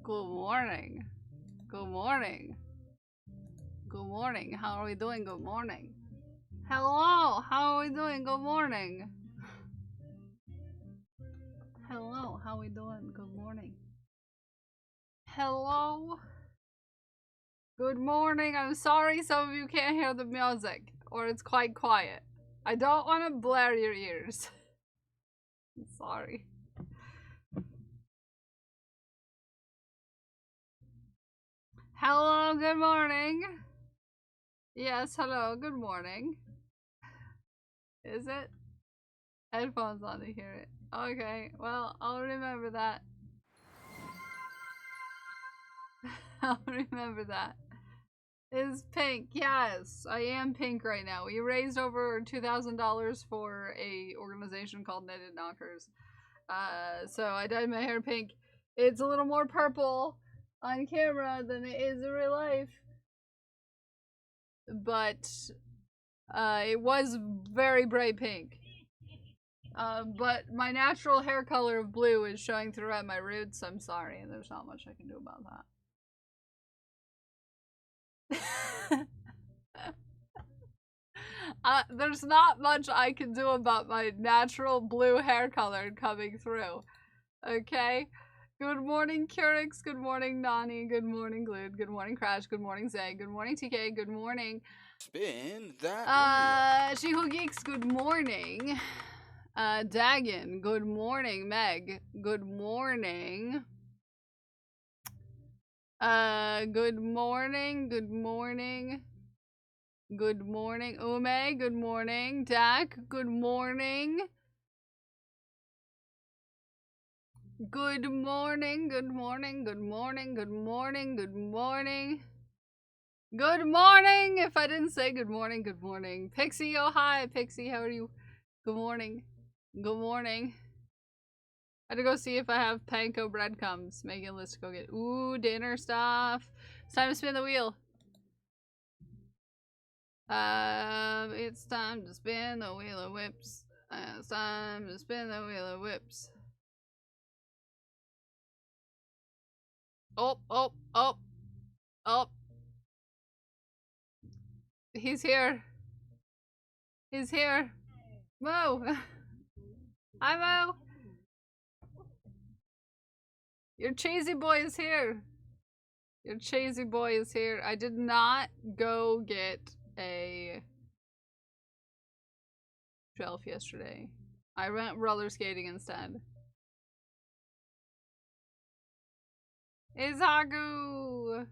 Good morning. Good morning. Good morning. How are we doing? Good morning. Hello. How are we doing? Good morning. Hello. How are we doing? Good morning. Hello. Good morning. I'm sorry some of you can't hear the music, or it's quite quiet. I don't want to blare your ears. I'm sorry. Hello, good morning. Yes, hello, good morning. Is it? Headphones on to hear it. Okay, well, I'll remember that. I'll remember that. Is pink. Yes, I am pink right now. We raised over $2,000 for a organization called Knitted Knockers. So I dyed my hair pink. It's a little more purple on camera than it is in real life. But it was very bright pink. But my natural hair color of blue is showing through at my roots. I'm sorry, and there's not much I can do about that. There's not much I can do about my natural blue hair color coming through. Okay? Good morning, Curix. Good morning, Nani. Good morning, Glued. Good morning, Crash. Good morning, Zay. Good morning, TK. Good morning. Spin that She Who Geeks. Good morning. Dagon. Good morning, Meg. Good morning. Good morning. Good morning. Good morning, Ume. Good morning, Dak. Good morning. Good morning. Good morning. Good morning. Good morning. Good morning. Good morning. If I didn't say good morning, good morning. Pixie, oh hi, Pixie. How are you? Good morning. Good morning. I had to go see if I have panko breadcrumbs. Making a list to go get. Ooh, dinner stuff. It's time to spin the wheel. It's time to spin the wheel of whips. It's time to spin the wheel of whips. Oh, oh, oh, oh. He's here. He's here. Moo. Hi, Moo. Your cheesy boy is here. Your cheesy boy is here. I did not go get a shelf yesterday. I went roller skating instead. Izagu!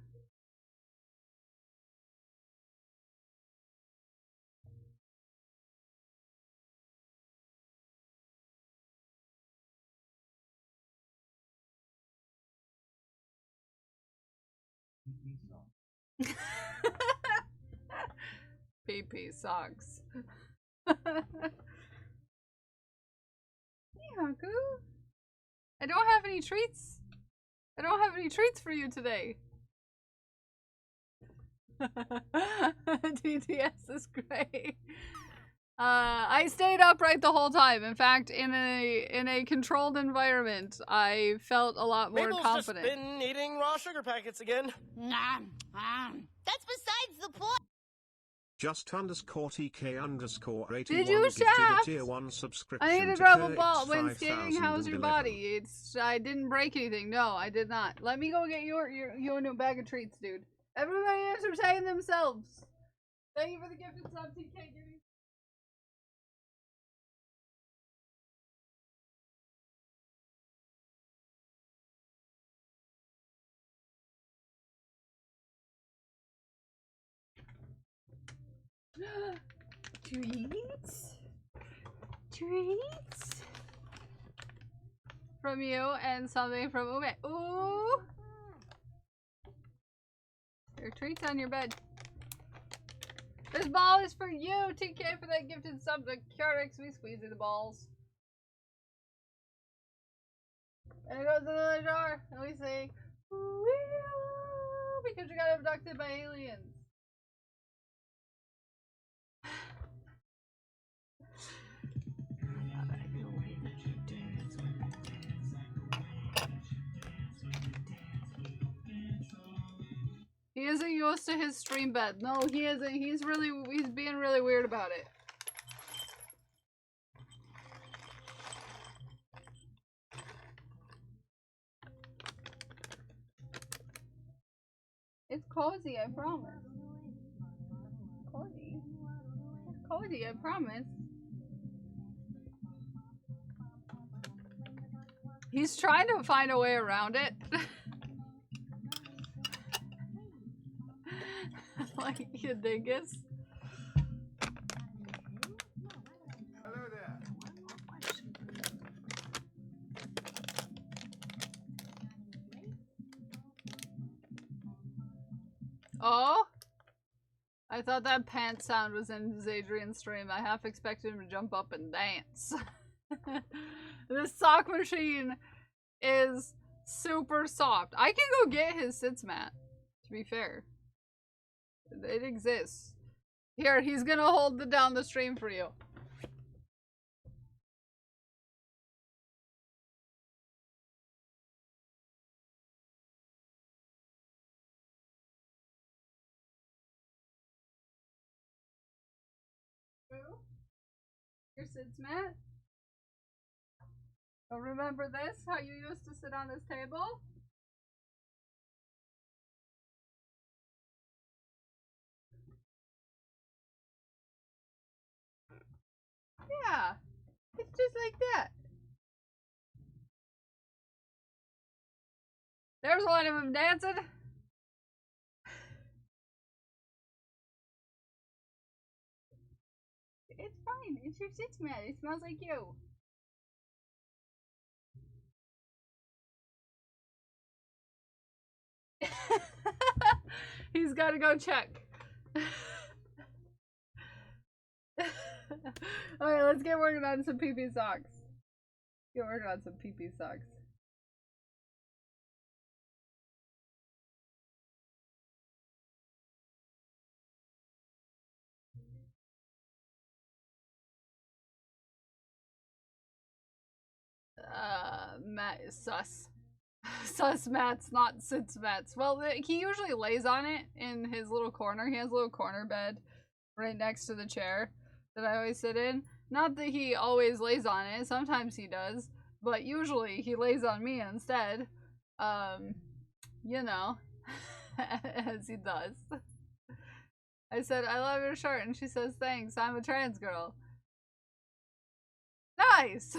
PP socks. Izagu? I don't have any treats. I don't have any treats for you today. DTS is great. I stayed upright the whole time. In fact, in a controlled environment, I felt a lot more confident. Just been eating raw sugar packets again. That's besides the point. Just underscore TK underscore 81 Did you gifted a tier 1 subscription. I need to grab a ball when skating. How's your body? I didn't break anything. No, I did not. Let me go get your new bag of treats, dude. Everybody entertain themselves. Thank you for the gifted sub, TK. Give me. Treats? Treats? From you and something from Ume. Ooh! Your treats on your bed. This ball is for you, TK, for that gifted sub to Curix. We squeeze the balls. And it goes in another jar. And we say, ooh, because you got abducted by aliens. He isn't used to his stream bed. No, he isn't. He's being really weird about it. It's cozy, I promise. Cozy. It's cozy, I promise. He's trying to find a way around it. Like you dingus. Hello there. Oh? I thought that pants sound was in Zadrian's stream. I half expected him to jump up and dance. This sock machine is super soft. I can go get his sits mat, to be fair. It exists. Here, he's gonna hold down the stream for you. Your sits mat? Oh, remember this? How you used to sit on this table? Yeah, it's just like that. There's one of them dancing. It's fine. It's your sits mat. It smells like you. He's gotta go check. Alright, let's get working on some pee-pee socks. Get working on some pee-pee socks. Matt is sus. Sus mats, not sits mats. Well, he usually lays on it in his little corner. He has a little corner bed right next to the chair that I always sit in. Not that he always lays on it. Sometimes he does. But usually he lays on me instead. You know. As he does. I said, I love your shirt. And she says, thanks. I'm a trans girl. Nice!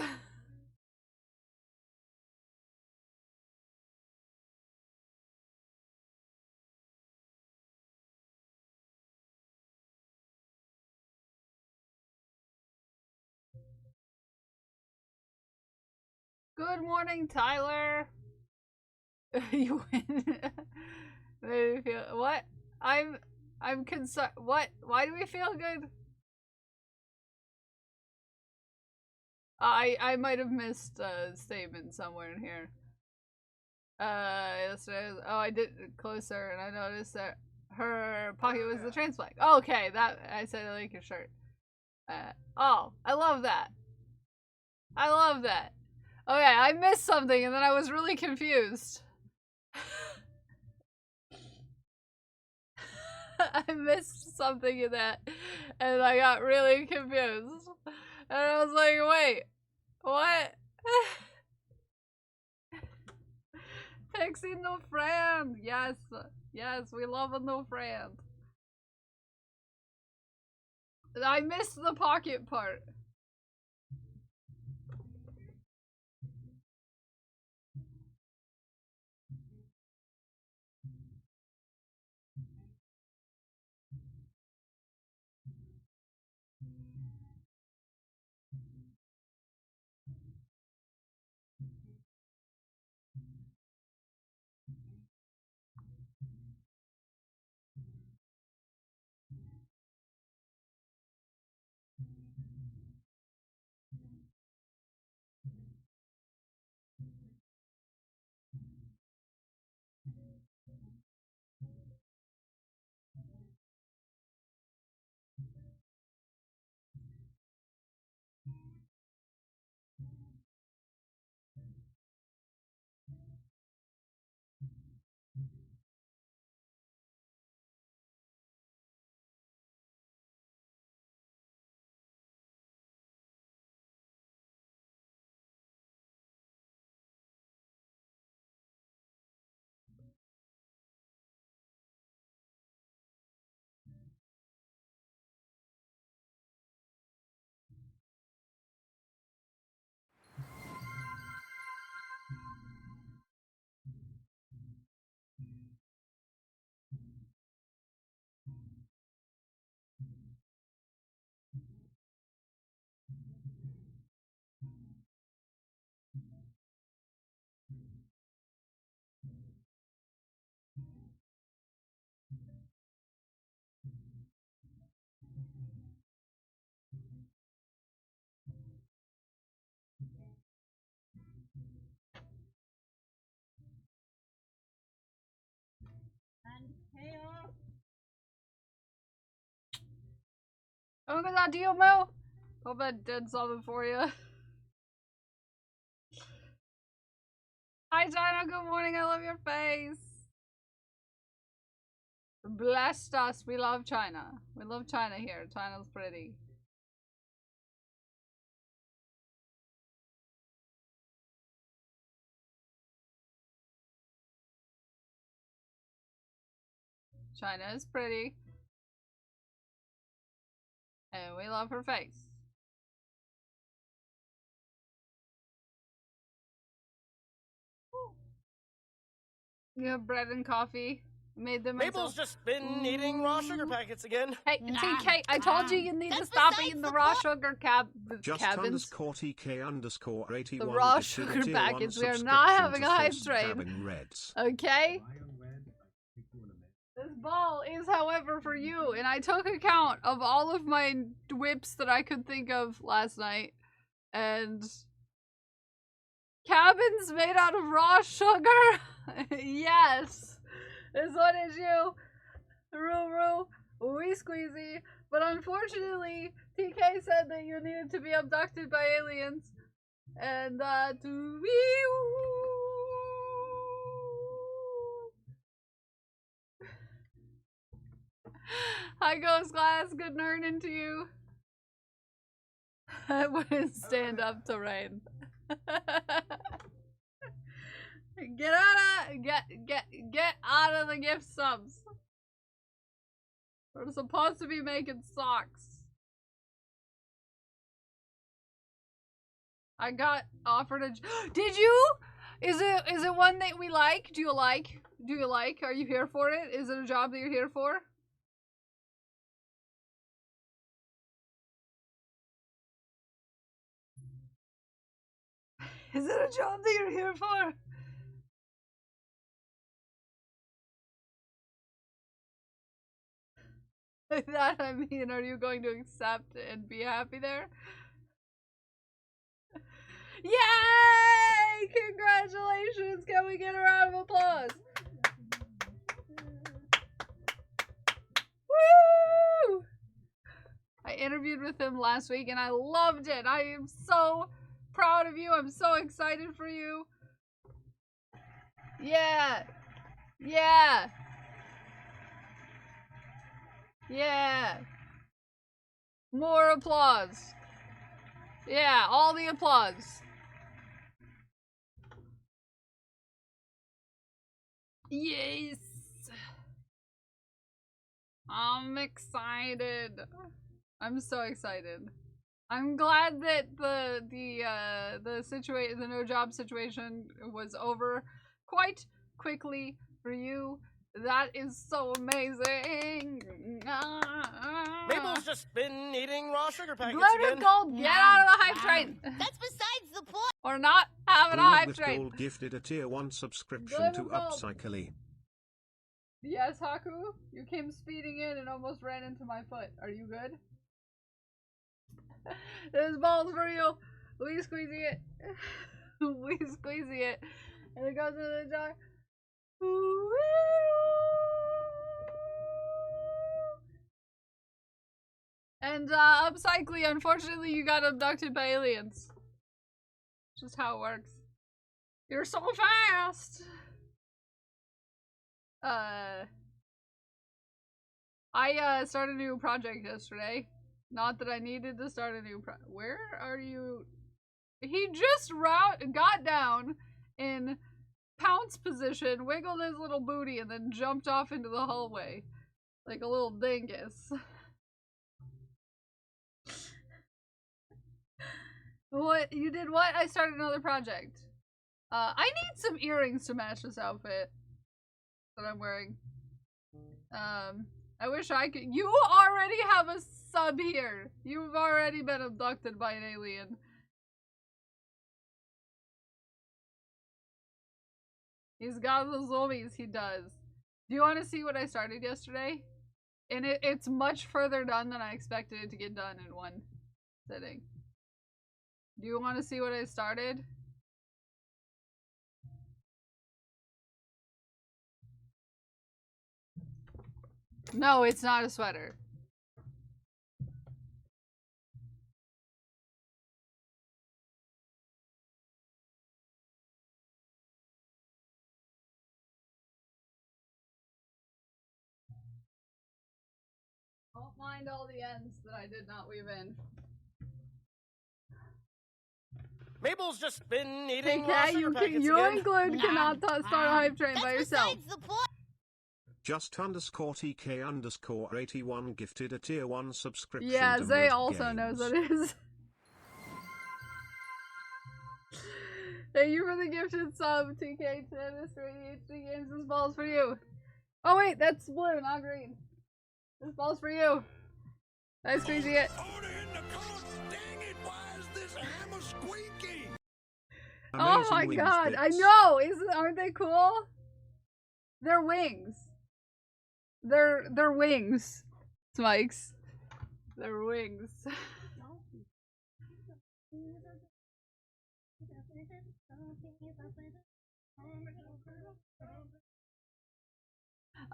Good morning, Tyler. You win. Made me feel what? I'm concerned. What? Why do we feel good? I might have missed a statement somewhere in here. Yesterday, oh, I did closer, and I noticed that her pocket was the trans flag. Okay, that I said I like your shirt. Oh, I love that. I love that. Okay, I missed something, and then I was really confused. I missed something in that, and I got really confused. And I was like, wait, what? Pixie new friend! Yes, yes, we love a new friend. I missed the pocket part. Oh, good that deal, Mo. Hope I did something for you. Hi, China. Good morning. I love your face. Blessed us. We love China. We love China here. China's pretty. China is pretty. And we love her face. You have bread and coffee. Made them Mabel's just been eating raw sugar packets again. Hey, TK, I told you need to stop eating the raw sugar cabins. Just_TK_81. The raw sugar packets. We are not having a hype train. Okay? This ball is, however, for you. And I took account of all of my whips that I could think of last night. And cabins made out of raw sugar? Yes. This one is you. Roo, wee squeezy. But unfortunately, TK said that you needed to be abducted by aliens. And, to Hi, Ghost Glass. Good morning to you. I wouldn't stand up to rain. Get out of the gift subs. We're supposed to be making socks. I got offered a Did you? Is it one that we like? Do you like? Are you here for it? Is it a job that you're here for? Is it a job that you're here for? By that I mean, are you going to accept and be happy there? Yay! Congratulations! Can we get a round of applause? Woo! I interviewed with him last week and I loved it. I am so proud of you. I'm so excited for you. Yeah. Yeah. Yeah. More applause. Yeah, all the applause. Yes. I'm excited. I'm so excited. I'm glad that the no job situation was over quite quickly for you. That is so amazing. Mabel's just been eating raw sugar packets Glitter again. Gold, get out of the hype train. That's besides the point. Or not having a hype With train. Gold gifted a tier 1 subscription Glitter to Gold. Upcycly. Yes, Haku? You came speeding in and almost ran into my foot. Are you good? This ball's for you. We squeezing it. We squeezing it. And it goes into the jar. And Upcycly, unfortunately you got abducted by aliens. Just how it works. You're so fast! I started a new project yesterday. Not that I needed to start a new Where are you? He just got down in pounce position, wiggled his little booty, and then jumped off into the hallway. Like a little dingus. What? You did what? I started another project. I need some earrings to match this outfit that I'm wearing. I wish I could. You already have a sub here. You've already been abducted by an alien. He's got the zombies, he does. Do you want to see what I started yesterday? And it's much further done than I expected it to get done in one sitting. Do you want to see what I started? No, it's not a sweater. mind all the ends that I did not weave in. Mabel's just been eating Hey, raw Kat, sugar packets you again. and Glenn cannot start a hype train by That's yourself. besides the point. Just_TK_81 gifted a tier 1 subscription Yeah, to Zay Mood also Games. knows what it is. Thank you for the gifted sub, TK to Mr. ADHD Games. This ball's for you. Oh wait, that's blue, not green. This ball's for you. Nice squeezing it. Oh my Amazing god, wings I bits. know! Aren't they cool? They're wings. They're wings. Smikes. They're wings.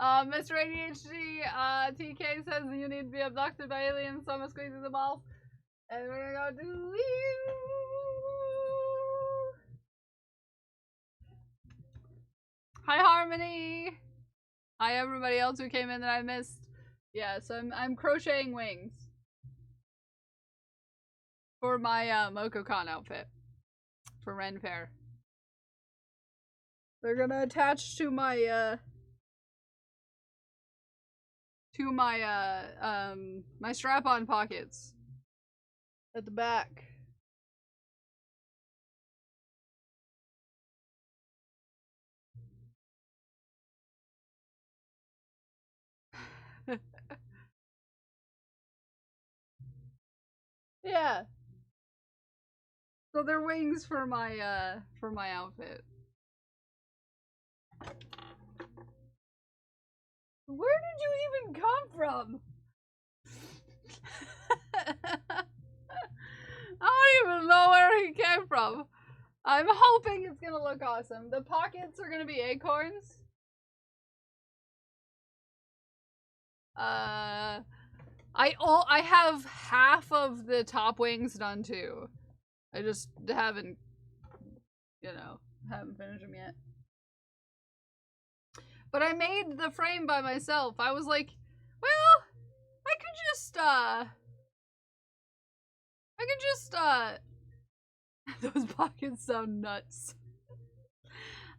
Mr. ADHD, TK says you need to be abducted by aliens, so I'm squeezing the balls. And we're gonna go do you. Hi Harmony! Hi everybody else who came in that I missed. Yeah, so I'm crocheting wings. For my MokoCon outfit. For Ren Fair. They're gonna attach to my my strap-on pockets at the back. Yeah. So they're wings for my outfit. Where did you even come from? I don't even know where he came from. I'm hoping it's gonna look awesome. The pockets are gonna be acorns. I have half of the top wings done too. I just haven't, haven't finished them yet. But I made the frame by myself. I was like, well, I could just, those pockets sound nuts.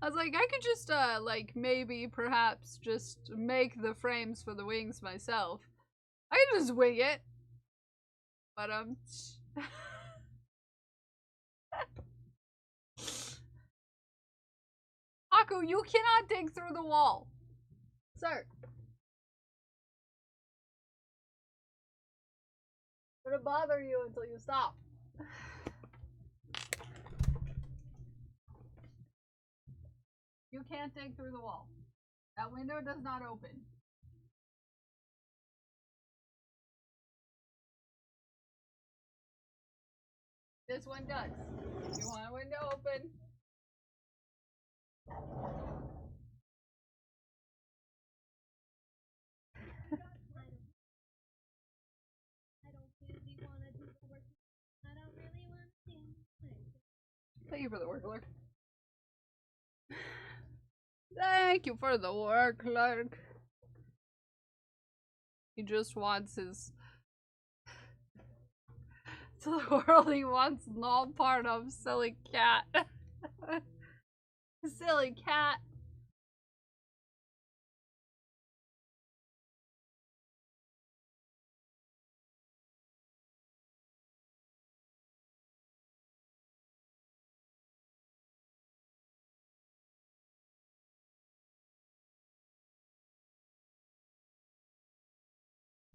I was like, I could just, like, maybe, perhaps, just make the frames for the wings myself. I could just wing it. But, Haku, you cannot dig through the wall. Sir. I'm gonna bother you until you stop. You can't dig through the wall. That window does not open. This one does. If you want a window open. Thank you for the work, clerk. Thank you for the work, clerk. He just wants his... to the world he wants no part of, silly cat. Silly cat.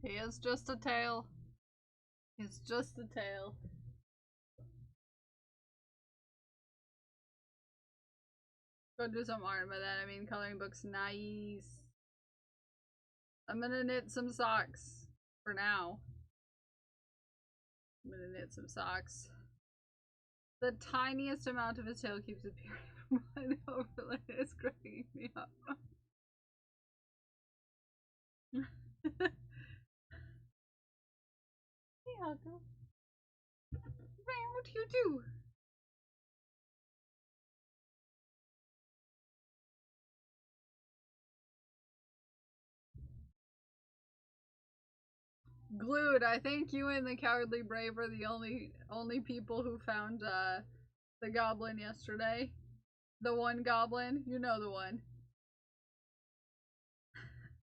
He is just a tail. He's just a tail. Go do some art. By that I mean coloring books. Nice. I'm gonna knit some socks for now. I'm gonna knit some socks. The tiniest amount of his tail keeps appearing from behind the overlay. It's cracking me up. Hey, Uncle. What do you do? Glued, I think you and the Cowardly Brave are the only people who found the goblin yesterday. The one goblin, you know the one.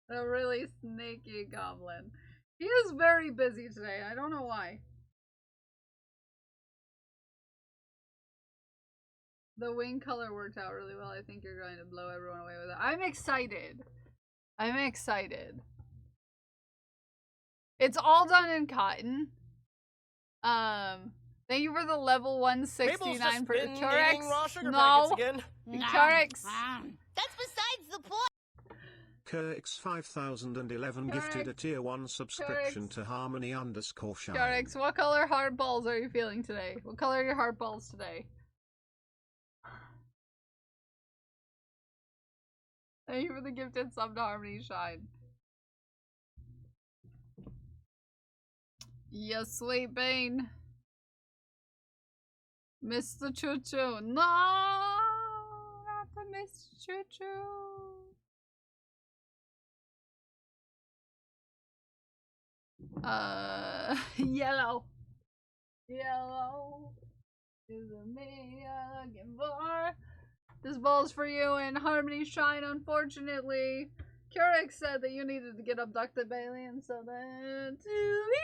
The really sneaky goblin. He is very busy today, I don't know why. The wing color worked out really well. I think you're going to blow everyone away with it. I'm excited. I'm excited. It's all done in cotton. Thank you for the level 169 for Curex. No. Curex. That's besides the point. Curex 5011 gifted a tier 1 subscription to Harmony_Shine. Curex, what color heart balls are you feeling today? What color are your heart balls today? Thank you for the gifted sub to Harmony Shine. You sleeping? Mr. Choo Choo. No! Not the Mr. Choo Choo. Yellow. Yellow is me looking for. This ball's for you and Harmony Shine, unfortunately. Curex said that you needed to get abducted by aliens, so then to you.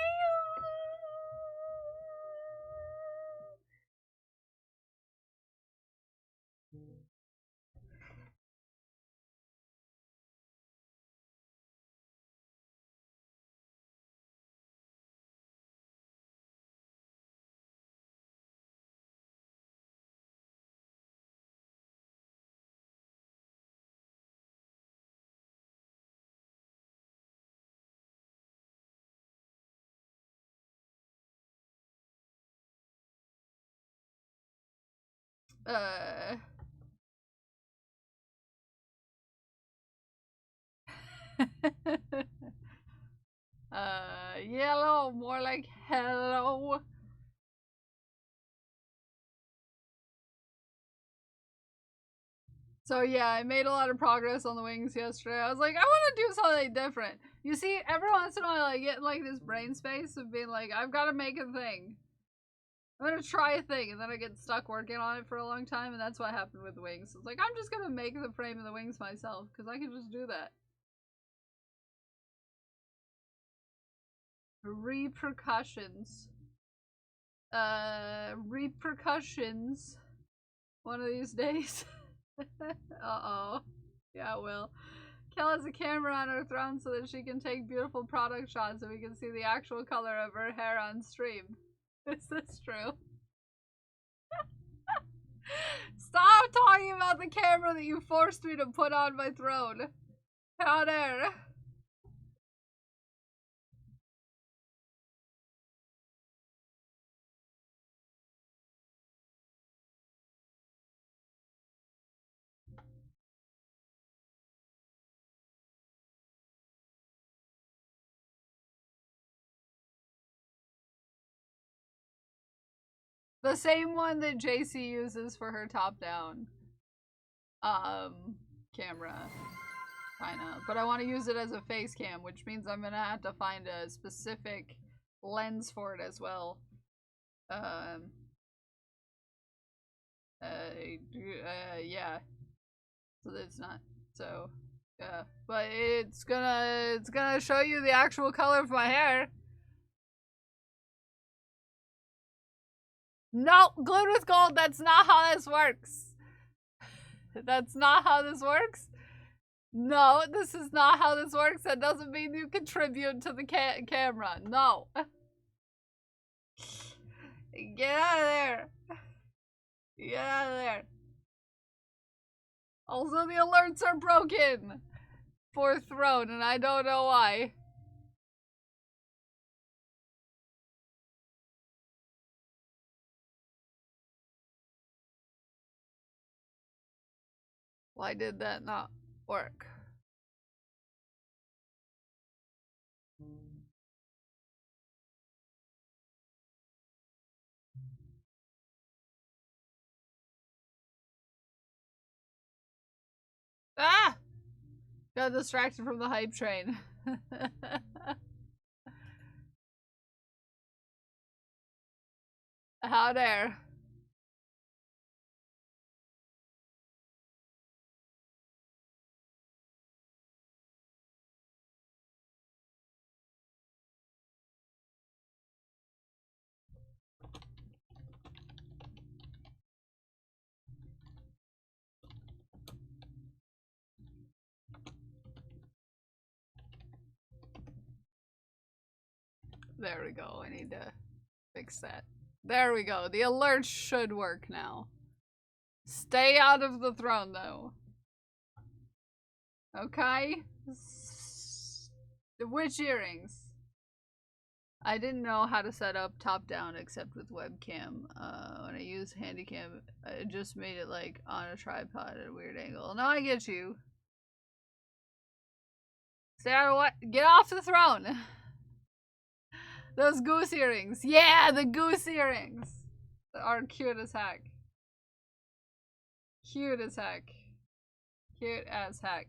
Yellow, more like hello. So yeah, I made a lot of progress on the wings yesterday. I was like, I want to do something different. You see, every once in a while I get like this brain space of being like, I've got to make a thing. I'm gonna try a thing, and then I get stuck working on it for a long time, and that's what happened with the wings. It's like, I'm just gonna make the frame of the wings myself, because I can just do that. Repercussions. Repercussions. One of these days. Uh-oh. Yeah, it will. Kel has a camera on her throne so that she can take beautiful product shots so we can see the actual color of her hair on stream. Is this true? Stop talking about the camera that you forced me to put on my throne. How dare. The same one that JC uses for her top-down camera. Kinda. But I want to use it as a face cam, which means I'm gonna have to find a specific lens for it as well. Yeah. So it's not, so, yeah. But it's gonna show you the actual color of my hair. No, glued with gold, that's not how this works. That's not how this works. No, this is not how this works. That doesn't mean you contribute to the camera. No. Get out of there. Get out of there. Also, the alerts are broken for Throne, and I don't know why. Why did that not work? Ah! Got distracted from the hype train. How dare. There we go. I need to fix that. There we go. The alert should work now. Stay out of the throne, though. Okay? Which earrings? I didn't know how to set up top-down except with webcam. When I use Handycam, it just made it like on a tripod at a weird angle. No, I get you. Stay out of what? Get off the throne! Those goose earrings. Yeah, the goose earrings are cute as heck. Cute as heck. Cute as heck.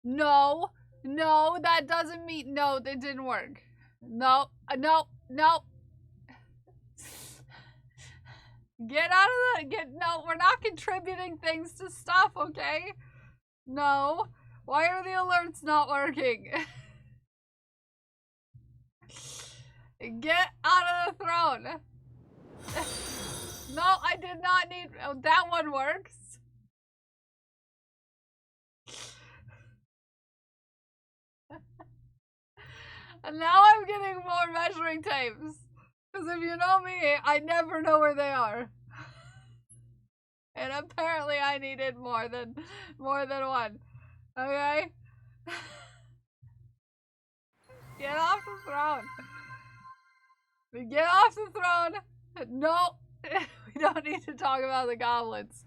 No, no, that doesn't mean, no, that didn't work. No, no, no. Get out of the, no, we're not contributing things to stuff, okay? No. Why are the alerts not working? Get out of the throne. No, I did not need, oh, that one works. And now I'm getting more measuring tapes. Because if you know me, I never know where they are. And apparently I needed more than one. Okay? Get off the throne. Get off the throne. No. We don't need to talk about the goblins.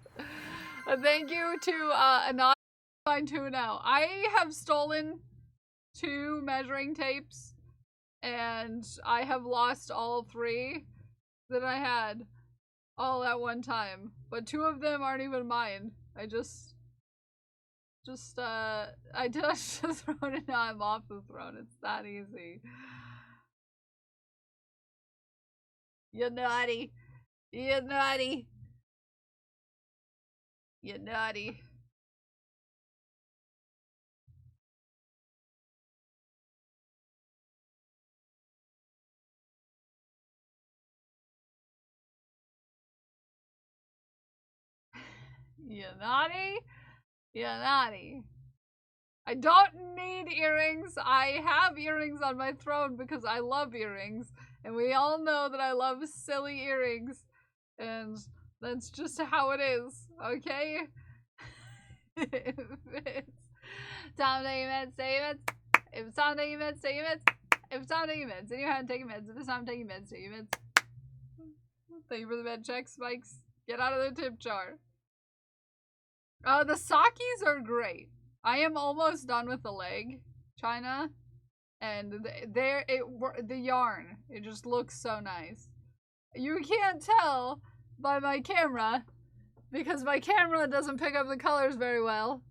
Thank you to Anonymous Fine Tune Now. I have stolen 2 measuring tapes, and I have lost all 3 that I had all at one time. But 2 of them aren't even mine. I just thrown it now. I'm off the throne. It's that easy. You're naughty. You're naughty. You're naughty. You naughty? You naughty. I don't need earrings. I have earrings on my throne because I love earrings. And we all know that I love silly earrings. And that's just how it is, okay? It's time to take your meds, take your meds. If it's time to take your meds, take your meds. If it's time to take your meds, in your hand, take your meds. If it's time to take your meds, take your meds. Thank you for the med check, Spikes. Get out of the tip jar. The Sakis are great. I am almost done with the leg, China, and the yarn. It just looks so nice. You can't tell by my camera because my camera doesn't pick up the colors very well.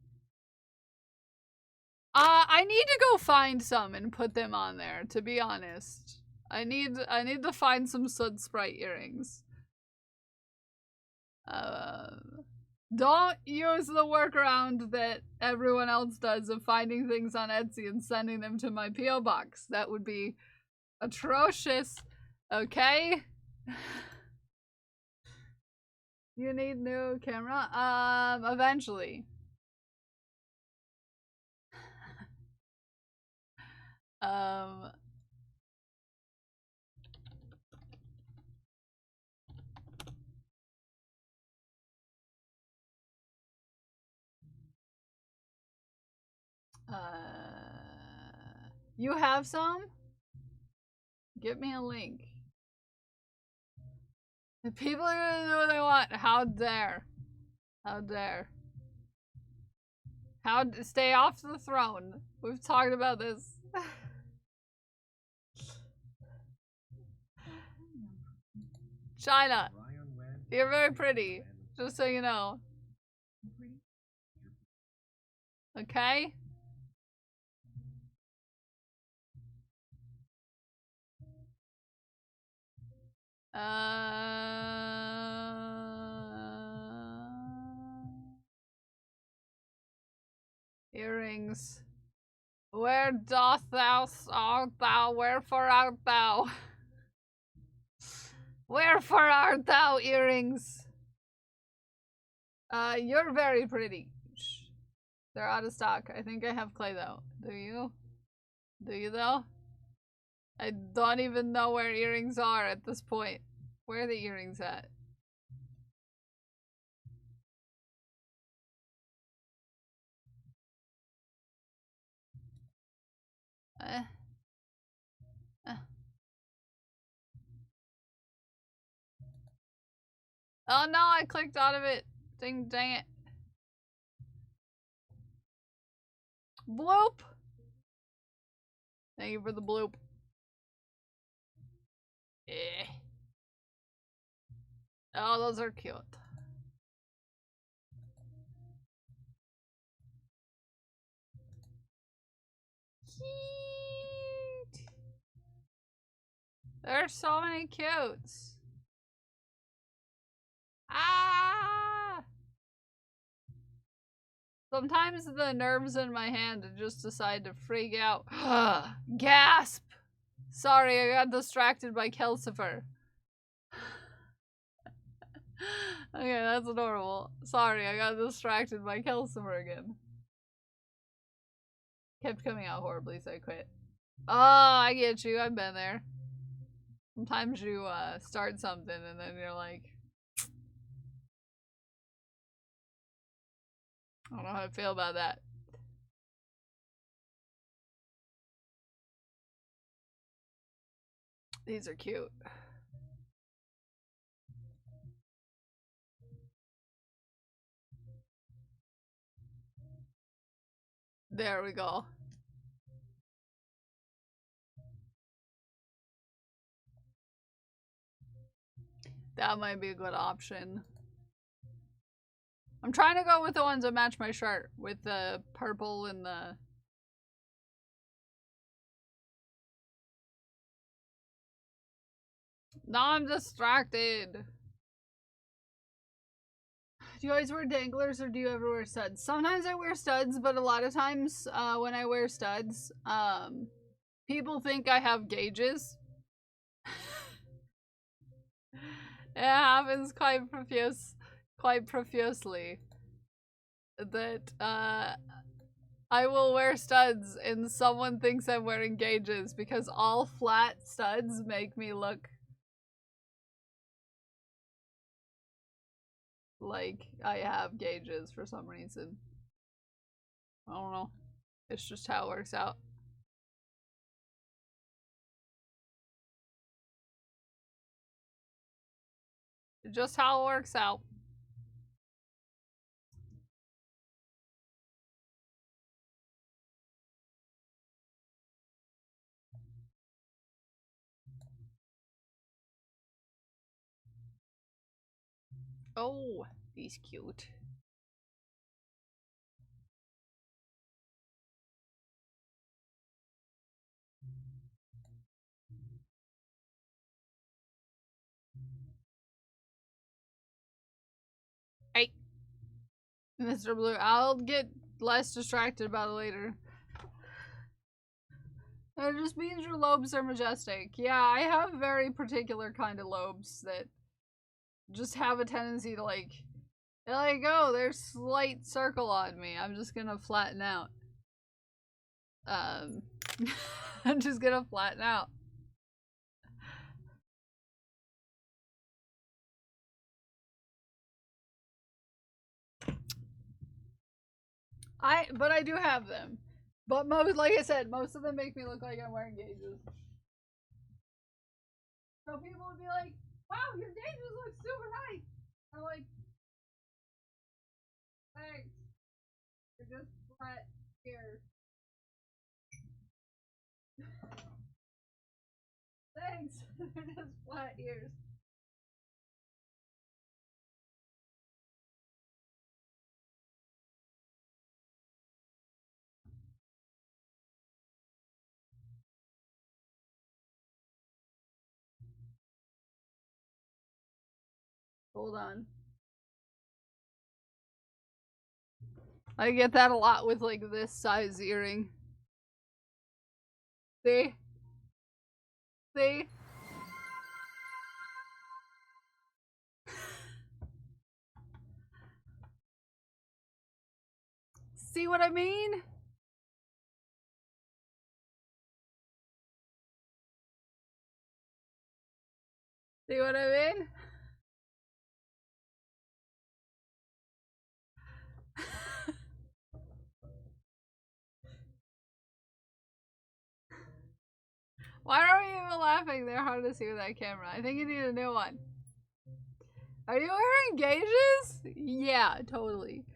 I need to go find some and put them on there. To be honest, I need to find some Soot Sprite earrings. Don't use the workaround that everyone else does of finding things on Etsy and sending them to my P.O. box. That would be atrocious. Okay? You need new camera? Eventually. You have some? Give me a link. The people are gonna do what they want. How dare. How dare. Stay off the throne. We've talked about this. China, you're very pretty. Just so you know. Okay? Earrings. Where doth thou art thou? Wherefore art thou? Wherefore art thou, earrings? You're very pretty. Shh. They're out of stock. I think I have clay though. Do you? Do you though? I don't even know where earrings are at this point. Where are the earrings at? Oh no, I clicked out of it. Dang it. Bloop! Thank you for the bloop. Yeah. Oh, those are cute. Cute. There are so many cutes. Ah! Sometimes the nerves in my hand just decide to freak out. Gasp! Sorry, I got distracted by Kelsifer. Okay, that's adorable. Sorry, I got distracted by Kelsifer again. Kept coming out horribly, so I quit. Oh, I get you. I've been there. Sometimes you start something and then you're like, I don't know how I feel about that. These are cute. There we go. That might be a good option. I'm trying to go with the ones that match my shirt, with the purple and the... Now I'm distracted. Do you always wear danglers or do you ever wear studs? Sometimes I wear studs, but a lot of times when I wear studs, people think I have gauges. It happens quite profusely that I will wear studs and someone thinks I'm wearing gauges because all flat studs make me look like I have gauges for some reason. I don't know. It's just how it works out. Just how it works out. Oh, he's cute. Hey, Mr. Blue, I'll get less distracted about it later. It just means your lobes are majestic. Yeah, I have very particular kind of lobes that just have a tendency to like, oh, there's slight circle on me. I'm just gonna flatten out. I'm just gonna flatten out. But I do have them. But most, like I said, most of them make me look like I'm wearing gauges. So people would be like, wow, your gauges look super nice. I'm like, thanks. They're just flat ears. Thanks. They're just flat ears. Hold on. I get that a lot with like this size earring. See? See? See what I mean? See what I mean? Why are we even laughing? They're hard to see with that camera. I think you need a new one. Are you wearing gauges? Yeah, totally.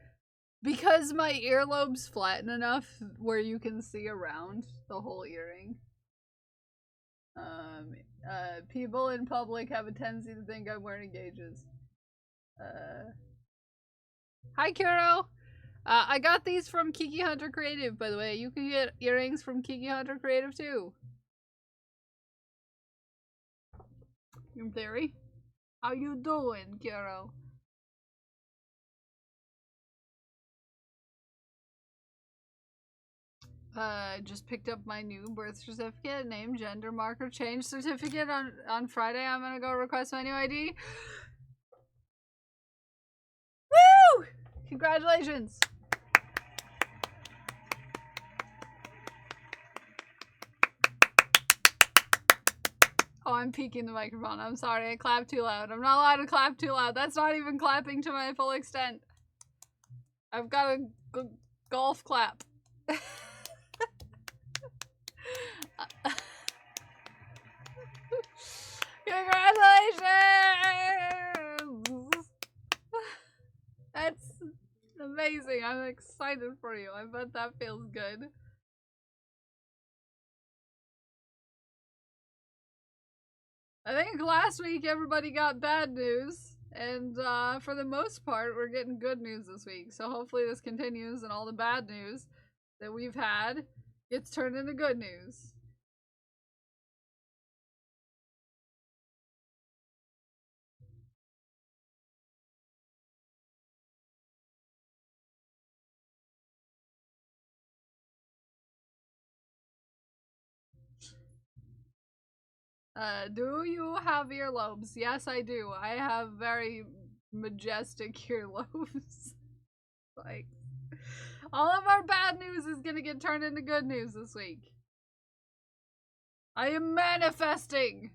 Because my earlobe's flatten enough where you can see around the whole earring. People in public have a tendency to think I'm wearing gauges. Hi, Kuro! I got these from Kiki Hunter Creative, by the way. You can get earrings from Kiki Hunter Creative, too. In theory. How you doing, Kuro? Just picked up my new birth certificate, name, gender, marker, change certificate on Friday. I'm gonna go request my new ID. Woo! Congratulations! Oh, I'm peeking the microphone. I'm sorry, I clapped too loud. I'm not allowed to clap too loud. That's not even clapping to my full extent. I've got a golf clap. Congratulations! That's amazing. I'm excited for you. I bet that feels good. I think last week everybody got bad news, and for the most part we're getting good news this week. So hopefully this continues and all the bad news that we've had gets turned into good news. Do you have earlobes? Yes, I do. I have very majestic earlobes. Like, all of our bad news is gonna get turned into good news this week. I am manifesting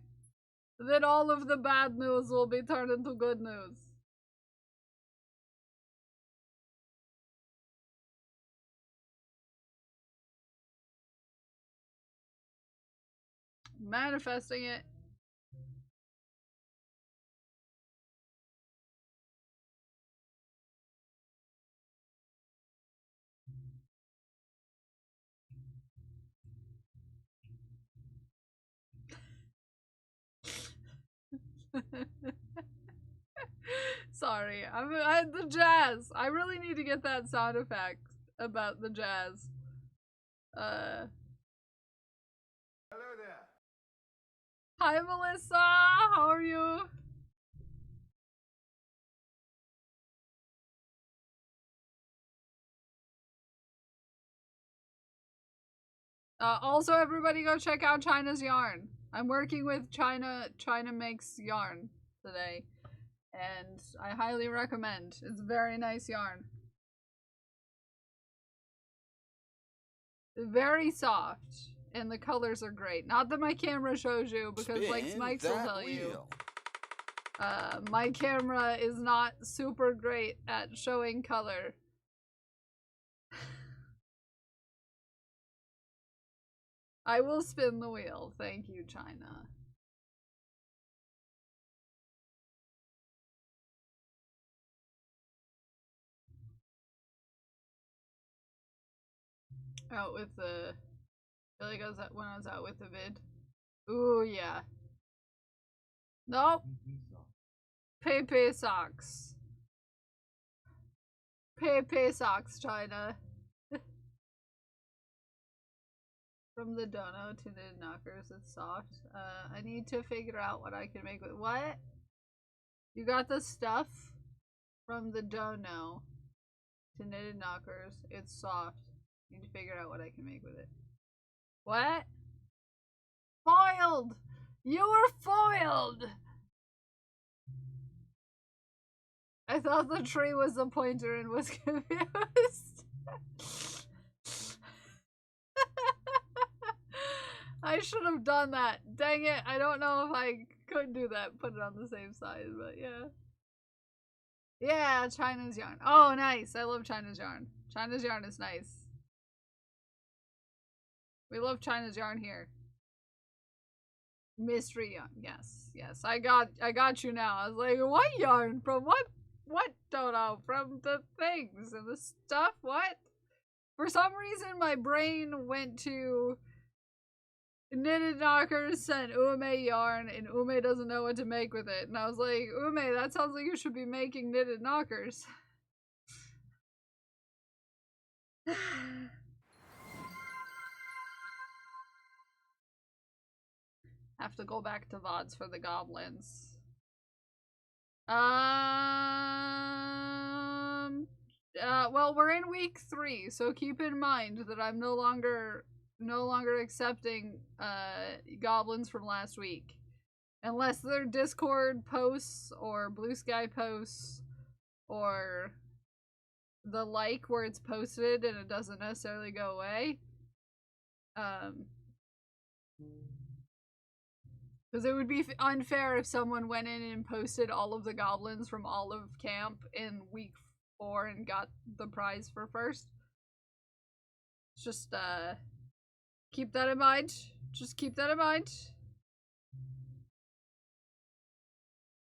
that all of the bad news will be turned into good news. Manifesting it. Sorry, the jazz. I really need to get that sound effect about the jazz. Hello there. Hi, Melissa. How are you? Also, everybody go check out China's yarn. I'm working with China Makes Yarn today, and I highly recommend. It's very nice yarn. Very soft, and the colors are great. Not that my camera shows you, because like Smikes will tell you. My camera is not super great at showing color. I will spin the wheel. Thank you, China. Out with the... I feel like I was when I was out with the vid. Ooh, yeah. Nope. Pepe socks. Pepe socks, China. From the dono to the knockers, it's soft. I need to figure out what I can make with what? You got the stuff from the dono to knitted knockers. It's soft. Need to figure out what I can make with it. What? Foiled! You were foiled! I thought the tree was the pointer and was confused. I should have done that. Dang it, I don't know if I could do that. Put it on the same side, but yeah. Yeah, China's yarn. Oh, nice. I love China's yarn. China's yarn is nice. We love China's yarn here. Mystery yarn. Yes, yes. I got you now. I was like, what yarn? From what? What? Don't know. From the things and the stuff? What? For some reason, my brain went to knitted knockers sent Ume yarn, and Ume doesn't know what to make with it. And I was like, Ume, that sounds like you should be making knitted knockers. Have to go back to VODs for the goblins. Well, we're in week 3, so keep in mind that I'm no longer accepting goblins from last week, unless they're Discord posts or Blue Sky posts or the like where it's posted and it doesn't necessarily go away. Because it would be unfair if someone went in and posted all of the goblins from all of camp in week 4 and got the prize for first. Just keep that in mind. Just keep that in mind.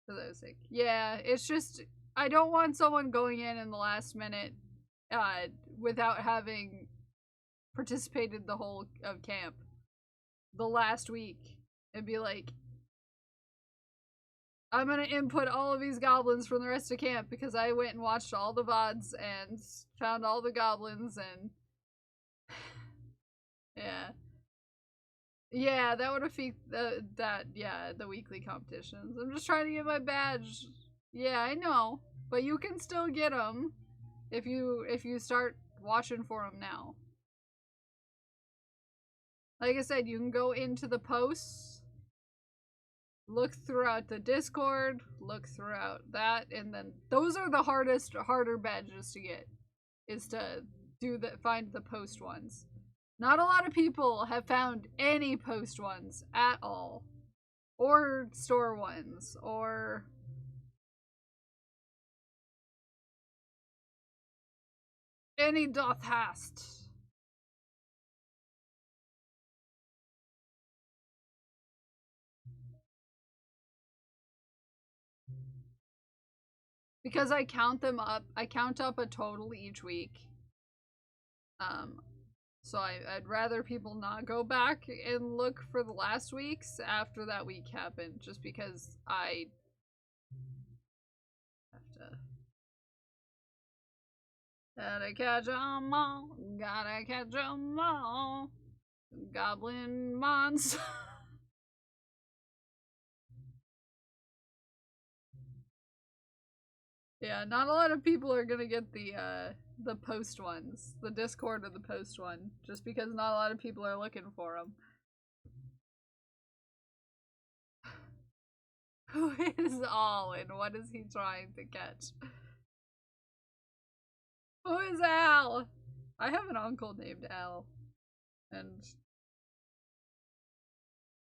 For those sake. Yeah, it's just I don't want someone going in the last minute without having participated the whole of camp the last week and be like, I'm gonna input all of these goblins from the rest of camp because I went and watched all the VODs and found all the goblins and yeah. Yeah, that would affect the weekly competitions. I'm just trying to get my badge. Yeah, I know, but you can still get them if you start watching for them now. Like I said, you can go into the posts, look throughout the Discord, look throughout that, and then those are the harder badges to get, is to find the post ones. Not a lot of people have found any post ones at all. Or store ones, or any doth hast. Because I count them up. I count up a total each week. So I'd rather people not go back and look for the last week's after that week happened, just because I have to. Gotta catch 'em all, gotta catch 'em all. Goblin monster. Yeah, not a lot of people are gonna get the post ones, the Discord or the post one, just because not a lot of people are looking for them. Who is All and what is he trying to catch? Who is Al? I have an uncle named Al, and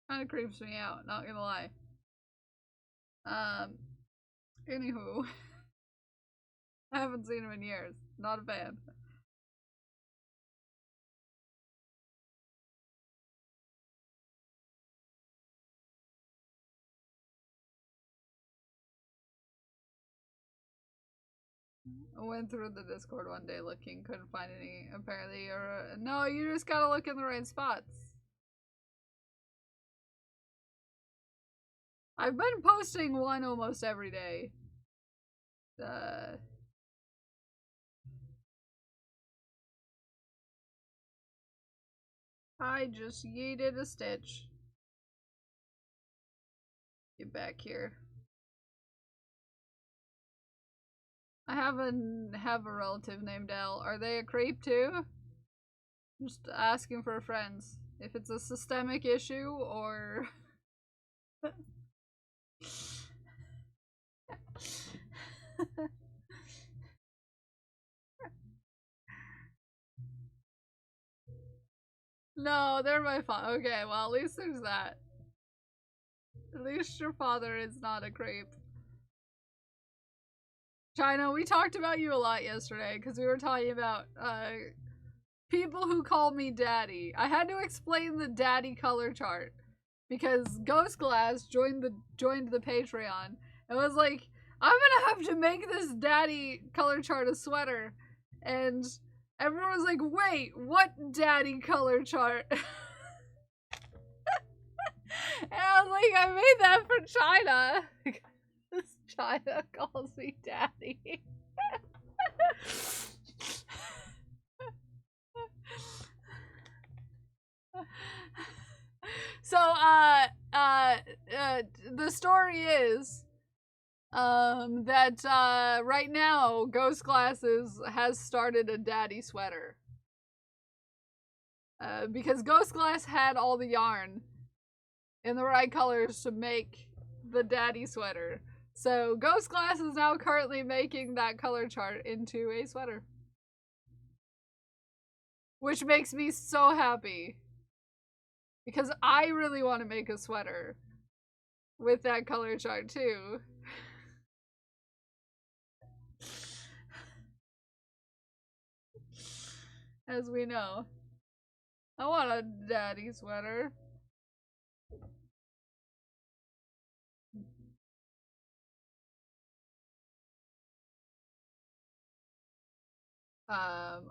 kind of creeps me out, not gonna lie. Anywho. I haven't seen him in years. Not a fan. I went through the Discord one day looking, couldn't find any, apparently, or no, you just gotta look in the right spots. I've been posting one almost every day. I just yeeted a stitch. Get back here. I have a relative named Elle. Are they a creep too? Just asking for friends. If it's a systemic issue or... No, they're my father. Okay, well, at least there's that. At least your father is not a creep. China, we talked about you a lot yesterday because we were talking about people who call me daddy. I had to explain the daddy color chart because Ghost Glass joined the Patreon and was like, I'm gonna have to make this daddy color chart a sweater. And everyone was like, wait, what daddy color chart? And I was like, I made that for China. Because China calls me daddy. So, the story is, that, right now, Ghost Glasses has started a daddy sweater. Because Ghost Glass had all the yarn in the right colors to make the daddy sweater. So, Ghost Glass is now currently making that color chart into a sweater. Which makes me so happy. Because I really want to make a sweater with that color chart too. As we know. I want a daddy sweater.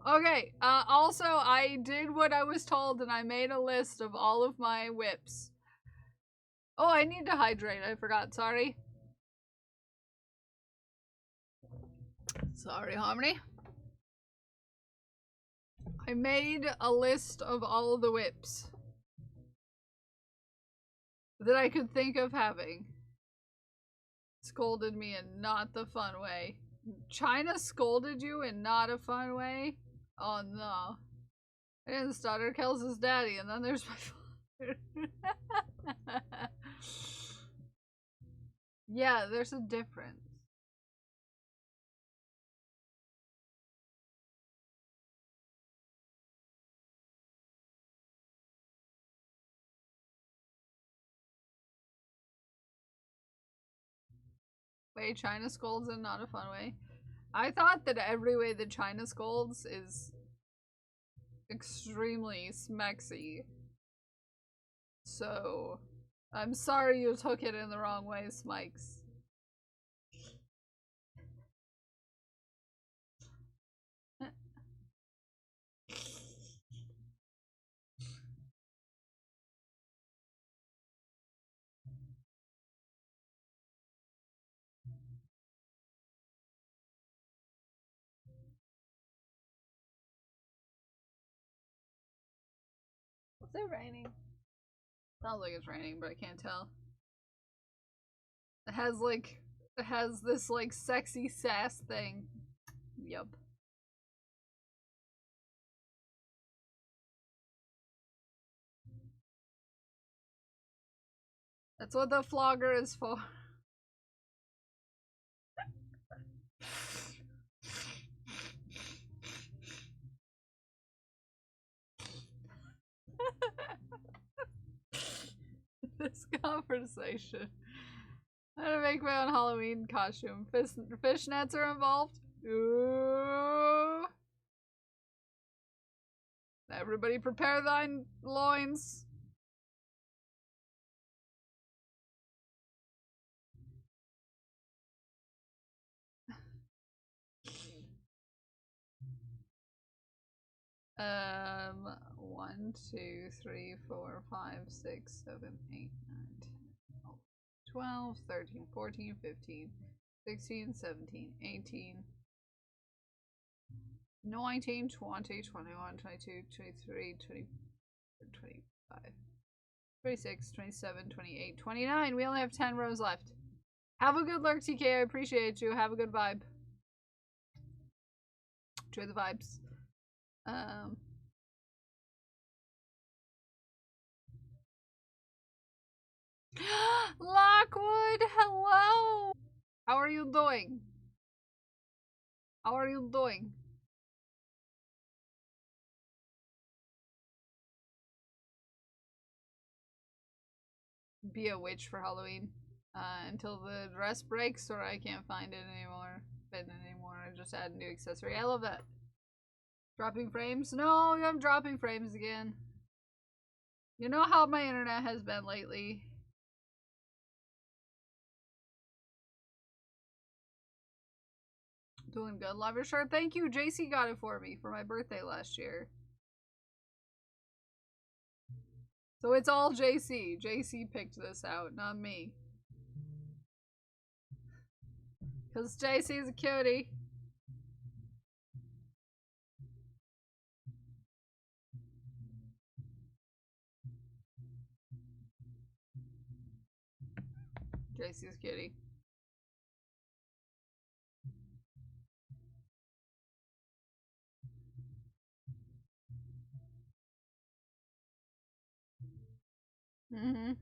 Okay, also, I did what I was told and I made a list of all of my whips. Oh, I need to hydrate, I forgot, sorry. Sorry, Harmony. I made a list of all of the whips that I could think of having. Scolded me in not the fun way. China scolded you in not a fun way? Oh no. I didn't stutter. Kel's his daddy, and then there's my father. Yeah, there's a difference. Way China scolds in not a fun way. I thought that every way that China scolds is extremely smexy. So, I'm sorry you took it in the wrong way, Smikes. Is it raining? Sounds like it's raining, but I can't tell. It has this like sexy sass thing. Yup. That's what the flogger is for. This conversation. How to make my own Halloween costume. Fishnets are involved? Ooh. Everybody prepare thine loins. Um, 1, 2, 3, 4, 5, 6, 7, 8, 9, 10, 12, 13, 14, 15, 16, 17, 18, 19, 20, 21, 22, 23, 24, 25, 26, 27, 28, 29. We only have 10 rows left. Have a good lurk, TK. I appreciate you. Have a good vibe. enjoy the vibes. Lockwood, hello! How are you doing? How are you doing? Be a witch for Halloween. Until the dress breaks or I can't find it anymore. I just add a new accessory. I love that. Dropping frames? No, I'm dropping frames again. You know how my internet has been lately. Doing good. Love your shirt. Thank you. JC got it for me for my birthday last year. So it's all JC. JC picked this out, not me. Because JC is a cutie. JC's kitty. Mm-hmm.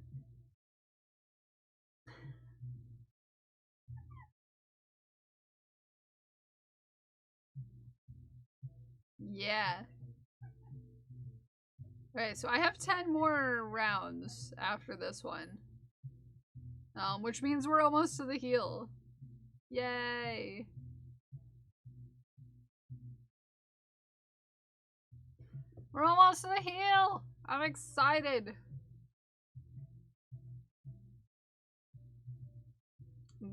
Yeah. Okay, so I have 10 more rounds after this one. Which means we're almost to the heal. Yay! We're almost to the heal! I'm excited!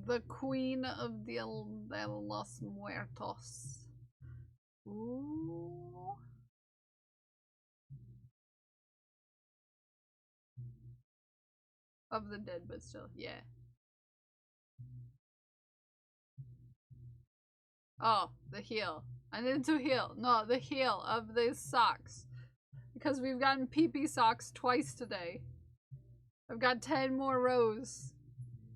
The Queen of de los Muertos. Ooh. Of the dead, but still, yeah. Oh, the heal. I need to heal. No, the heal of these socks. Because we've gotten pee-pee socks twice today. I've got 10 more rows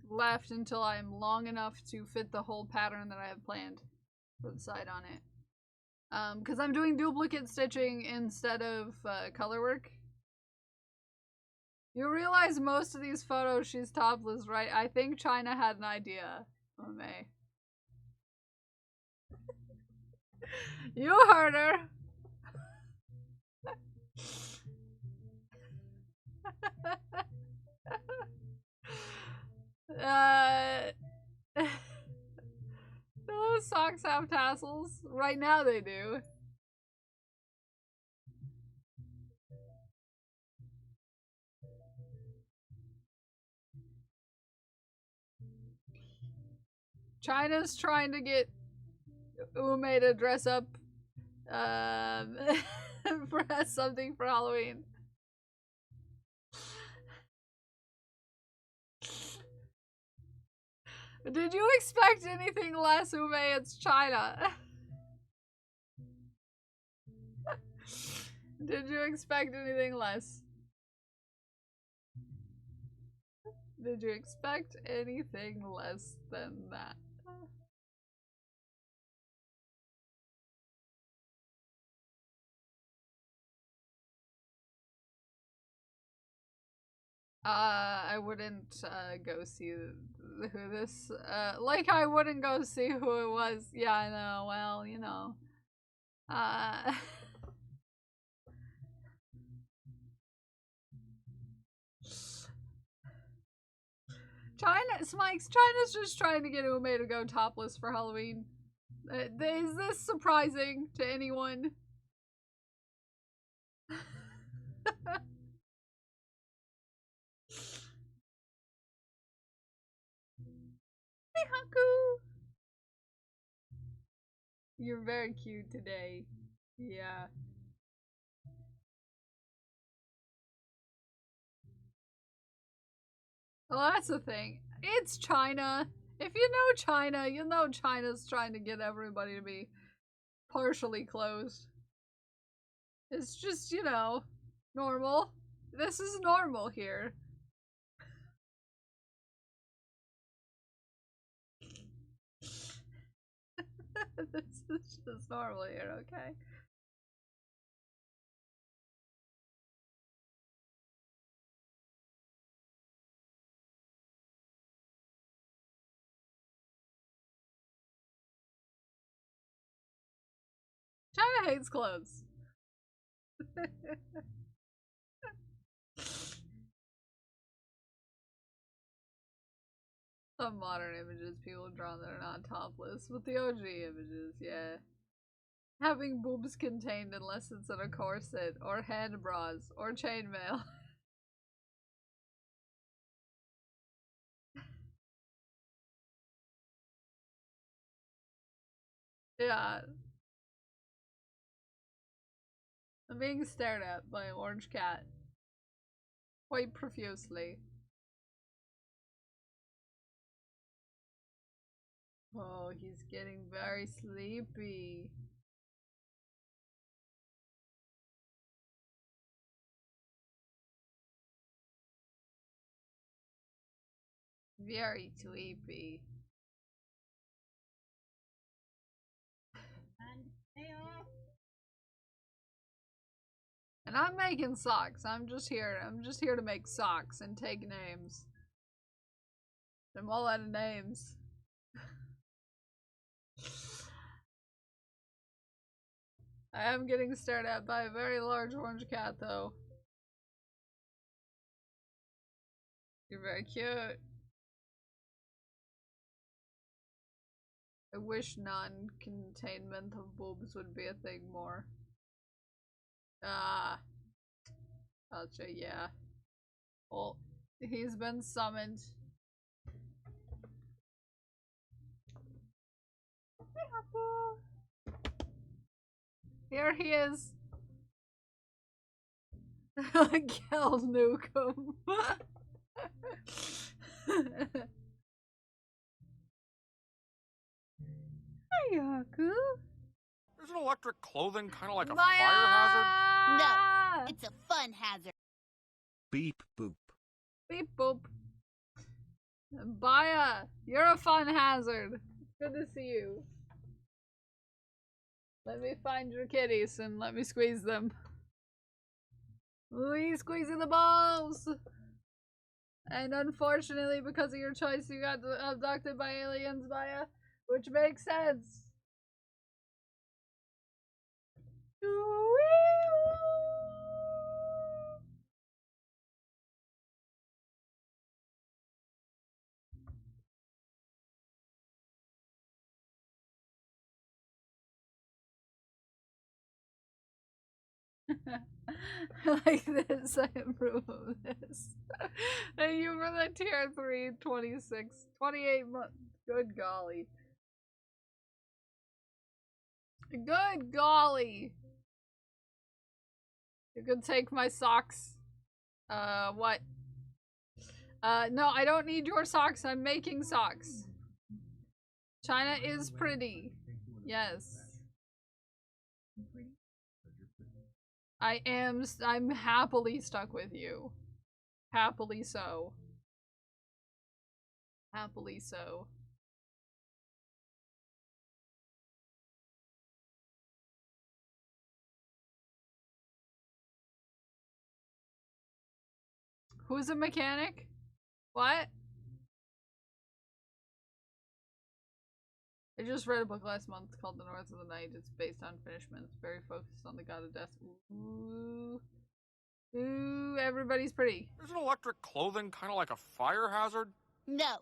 left until I'm long enough to fit the whole pattern that I have planned for the side on it. Because I'm doing duplicate stitching instead of color work. You realize most of these photos she's topless, right? I think China had an idea. Oh, May. You heard her. Do those socks have tassels? Right now they do. China's trying to get Ume to dress up for something for Halloween. Did you expect anything less, Ume? It's China. Did you expect anything less? Did you expect anything less than that? I wouldn't go see who this like I wouldn't go see who it was. Yeah, I know. Well, you know. China's just trying to get Ume to go topless for Halloween. Is this surprising to anyone? Hey, Haku! You're very cute today. Yeah. Well, that's the thing. It's China. If you know China, you know China's trying to get everybody to be partially closed. It's just, you know, normal. This is normal here. This is just normal here, okay? China hates clothes. Some modern images people draw that are not topless, but the OG images, yeah. Having boobs contained unless it's in a corset, or hand bras, or chainmail. Yeah. I'm being stared at by an orange cat. Quite profusely. Oh, he's getting very sleepy. Very sleepy. And I'm making socks. I'm just here to make socks and take names. I'm all out of names. I am getting stared at by a very large orange cat though. You're very cute. I wish non-containment of boobs would be a thing more. Ah. Gotcha, yeah. Well, he's been summoned. Here he is. Cal Newcomb. Hi, Yaku. Isn't electric clothing kind of like a Maya! fire hazard? No, it's a fun hazard. Beep boop. Beep boop. Baya, you're a fun hazard. Good to see you. Let me find your kitties and let me squeeze them. Ooh, squeezing the balls! And unfortunately, because of your choice, you got abducted by aliens, Baya, which makes sense. I like this. I approve of this. Thank you for the tier 3, 26, 28 months. Good golly. Good golly. You can take my socks. What? No, I don't need your socks. I'm making socks. China is pretty. Yes. I'm happily stuck with you. Happily so. Happily so. Who's a mechanic? What? I just read a book last month called The North of the Night. It's based on Finishman. It's very focused on the god of death. Ooh. Ooh, everybody's pretty. Isn't electric clothing kind of like a fire hazard? No,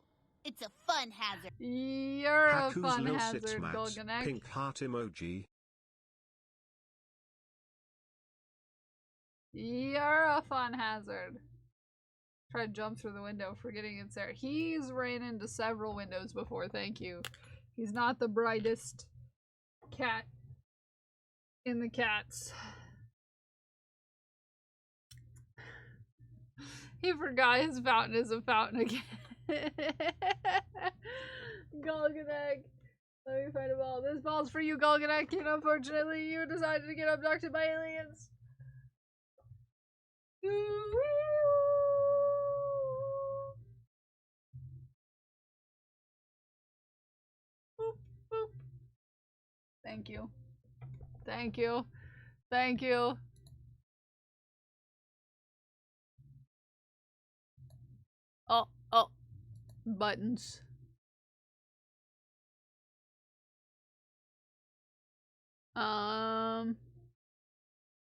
it's a fun hazard. You're Haku's a fun Lil hazard, Sitsmats, Golganek. pink heart emoji. You're a fun hazard. Try to jump through the window, forgetting it's there. He's ran into several windows before, thank you. He's not the brightest cat in the cats. He forgot his fountain is a fountain again. Golganek. Let me find a ball. This ball's for you, Golganek, and unfortunately you decided to get abducted by aliens. Boop, boop. Thank you. Thank you. Thank you. Oh, oh. Buttons.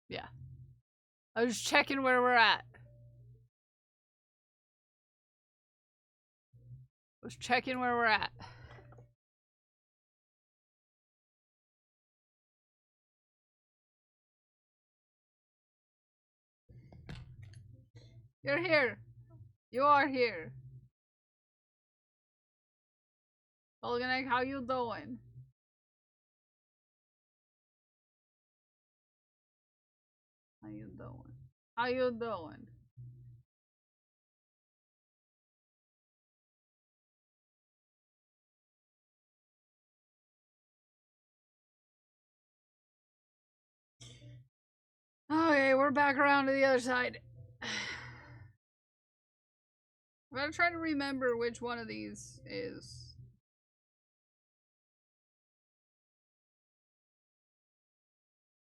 Yeah. I was checking where we're at. You're here. You are here. Volganek, how you doing? How you doing? How you doing? Okay, we're back around to the other side. I'm gonna try to remember which one of these is.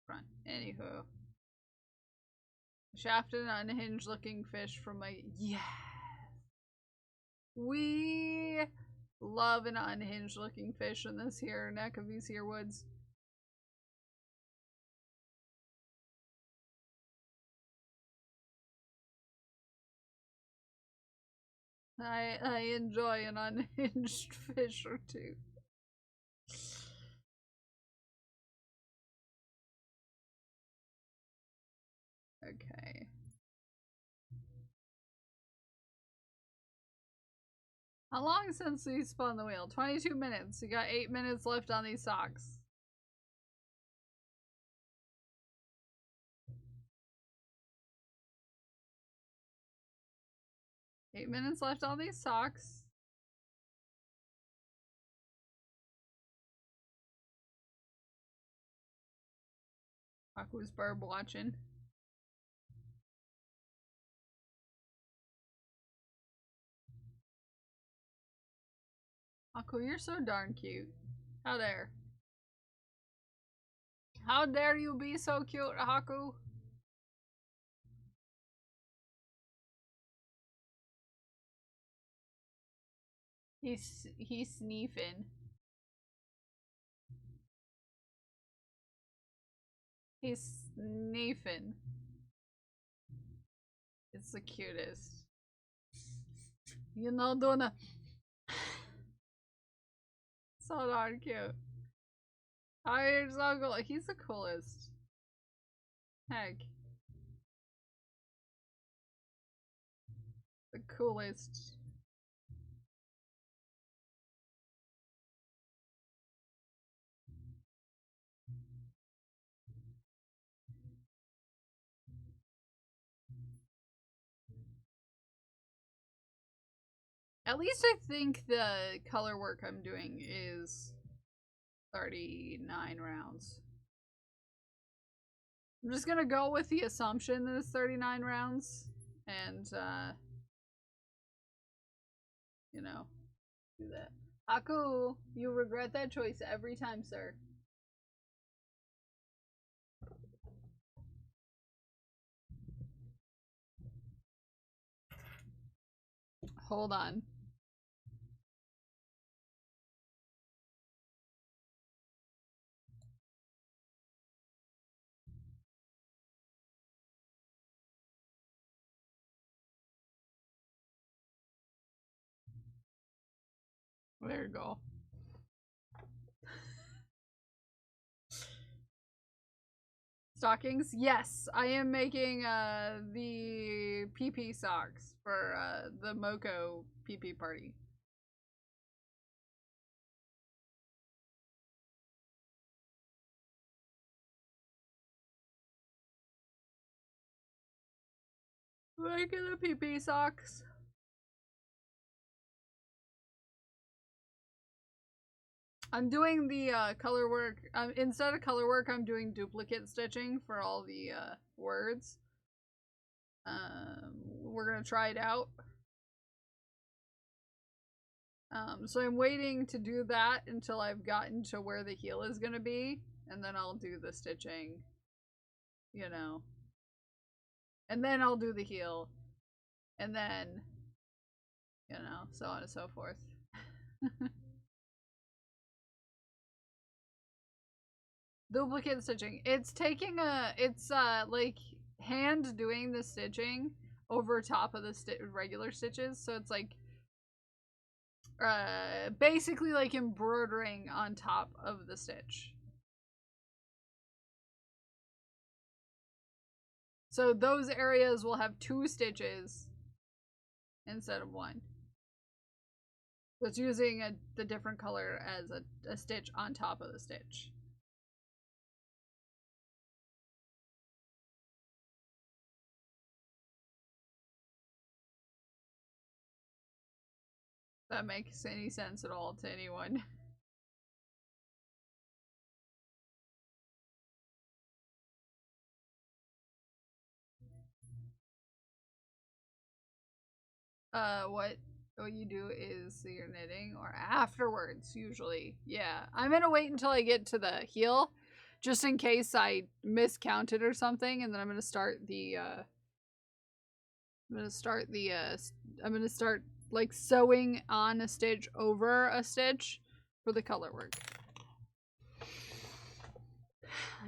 Front. Anywho. Shafted, unhinged looking fish from my. Yes! We love an unhinged looking fish in this here neck of these here woods. I enjoy an unhinged fish or two. Okay. How long since we spun the wheel? 22 minutes. You got 8 minutes left on these socks. Eight minutes left on these socks. Aku's bird watching. Aku, you're so darn cute. How dare. How dare you be so cute, Haku? He's sneezing. He's sneezing. It's the cutest. You know, doing a so darn cute. Oh, you're so cool. He's the coolest. Heck. The coolest. At least I think the color work I'm doing is 39 rounds. I'm just gonna go with the assumption that it's 39 rounds and, you know, do that. Aku, you regret that choice every time, sir. Hold on. There you go. Stockings? Yes, I am making the PP socks for the Moko PP party. Making the PP socks. I'm doing the color work. Instead of color work, I'm doing duplicate stitching for all the words. We're gonna try it out. So I'm waiting to do that until I've gotten to where the heel is gonna be, and then I'll do the stitching, you know, and then I'll do the heel, and then, you know, so on and so forth. Duplicate stitching. It's taking it's like hand doing the stitching over top of the regular stitches, so it's like basically like embroidering on top of the stitch. So those areas will have 2 stitches instead of 1. So it's using the different color as a stitch on top of the stitch. That makes any sense at all to anyone. What you do is you're knitting or afterwards usually. Yeah, I'm gonna wait until I get to the heel just in case I miscounted or something, and then I'm gonna start like sewing on a stitch over a stitch for the color work.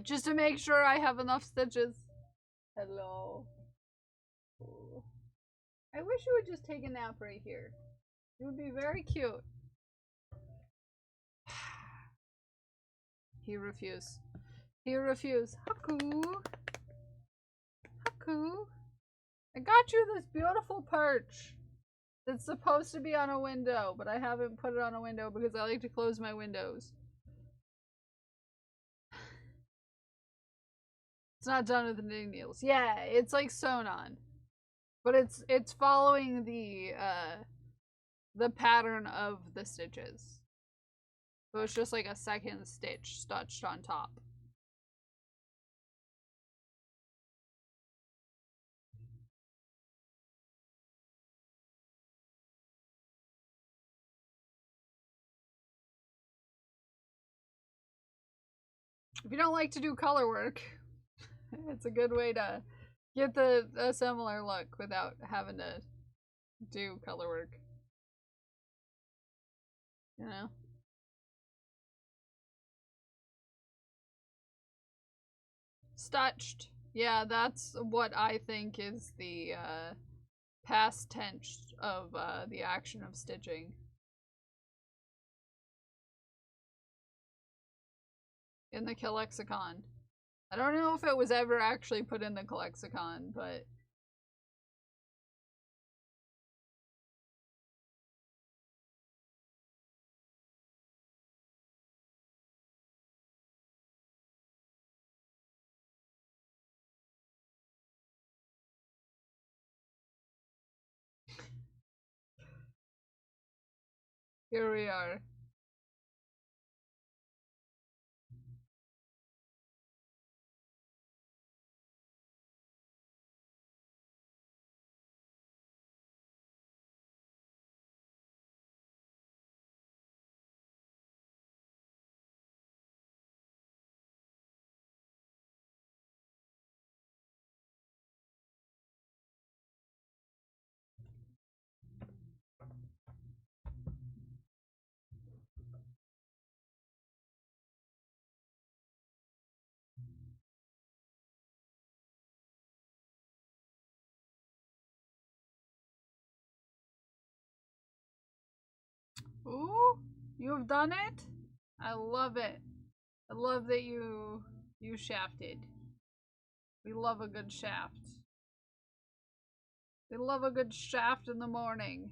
Just to make sure I have enough stitches. Hello. Ooh. I wish you would just take a nap right here. It would be very cute. He refused. He refused. Haku. Haku. I got you this beautiful perch. It's supposed to be on a window, but I haven't put it on a window because I like to close my windows. It's not done with the knitting needles. Yeah, it's like sewn on. But it's following the pattern of the stitches. So it's just like a second stitch stitched on top. If you don't like to do color work, it's a good way to get a similar look without having to do color work. You know? Stitched. Yeah, that's what I think is the past tense of the action of stitching. In the Lexicon. I don't know if it was ever actually put in the Lexicon, but here we are. Ooh, you've done it? I love it. I love that you shafted. We love a good shaft. We love a good shaft in the morning.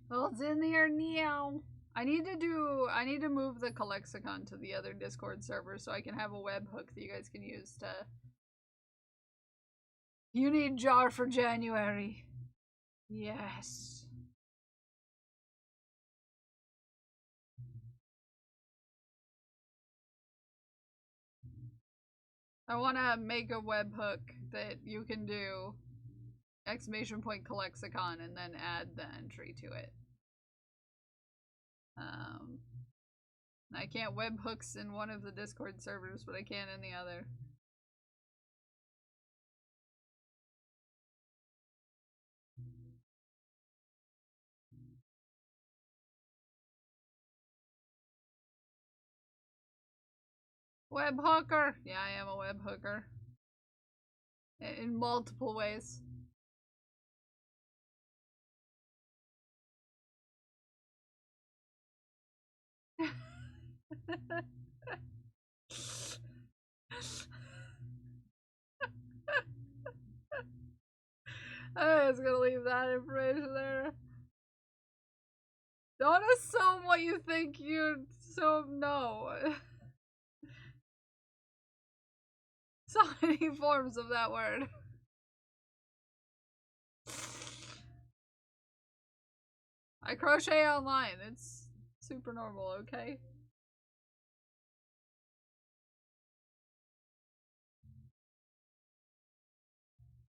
Well, it's in there now. I need to move the Lexicon to the other Discord server so I can have a webhook that you guys can use to. You need jar for January. Yes. I want to make a webhook that you can do exclamation point Colexicon and then add the entry to it. I can't webhooks in one of the Discord servers, but I can in the other. Webhooker! Yeah, I am a webhooker. In multiple ways. I was gonna leave that information there. Don't assume what you think you assume. No. So many forms of that word. I crochet online. It's super normal, okay?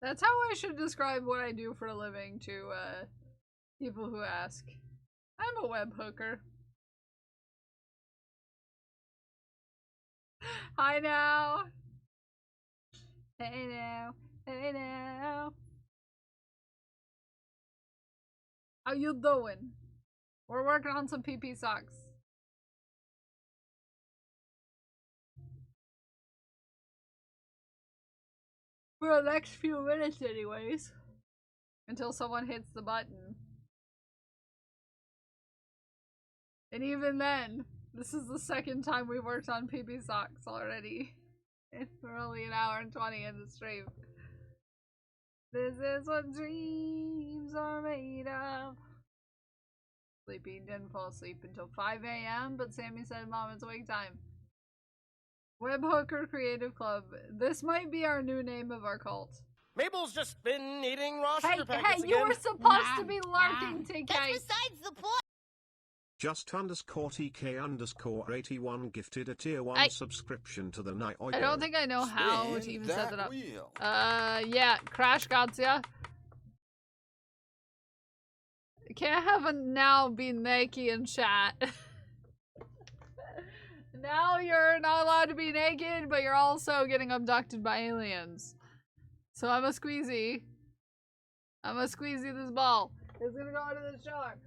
That's how I should describe what I do for a living to people who ask. I'm a web hooker. Hi now. Hey now. Hey now. How you doing? We're working on some PP socks. For the next few minutes anyways. Until someone hits the button. And even then, this is the second time we've worked on PP socks already. We're only an hour and 20 in the stream. This is what dreams are made of. Sleepy didn't fall asleep until 5 a.m., but Sammy said, Mom, it's wake time. Webhooker Creative Club. This might be our new name of our cult. Mabel's just been eating raw Hey, sugar packets you again. were supposed to be lurking, TK. That's besides the point. Just underscore TK underscore 81 gifted a tier 1 subscription to the night. I don't think I know how to even set that up. Wheel. Yeah, Crash Gotcha. Can't have a now be naked in chat. Now you're not allowed to be naked, but you're also getting abducted by aliens. So I'm a squeezy. I'm a squeezy this ball. It's gonna go into the shark.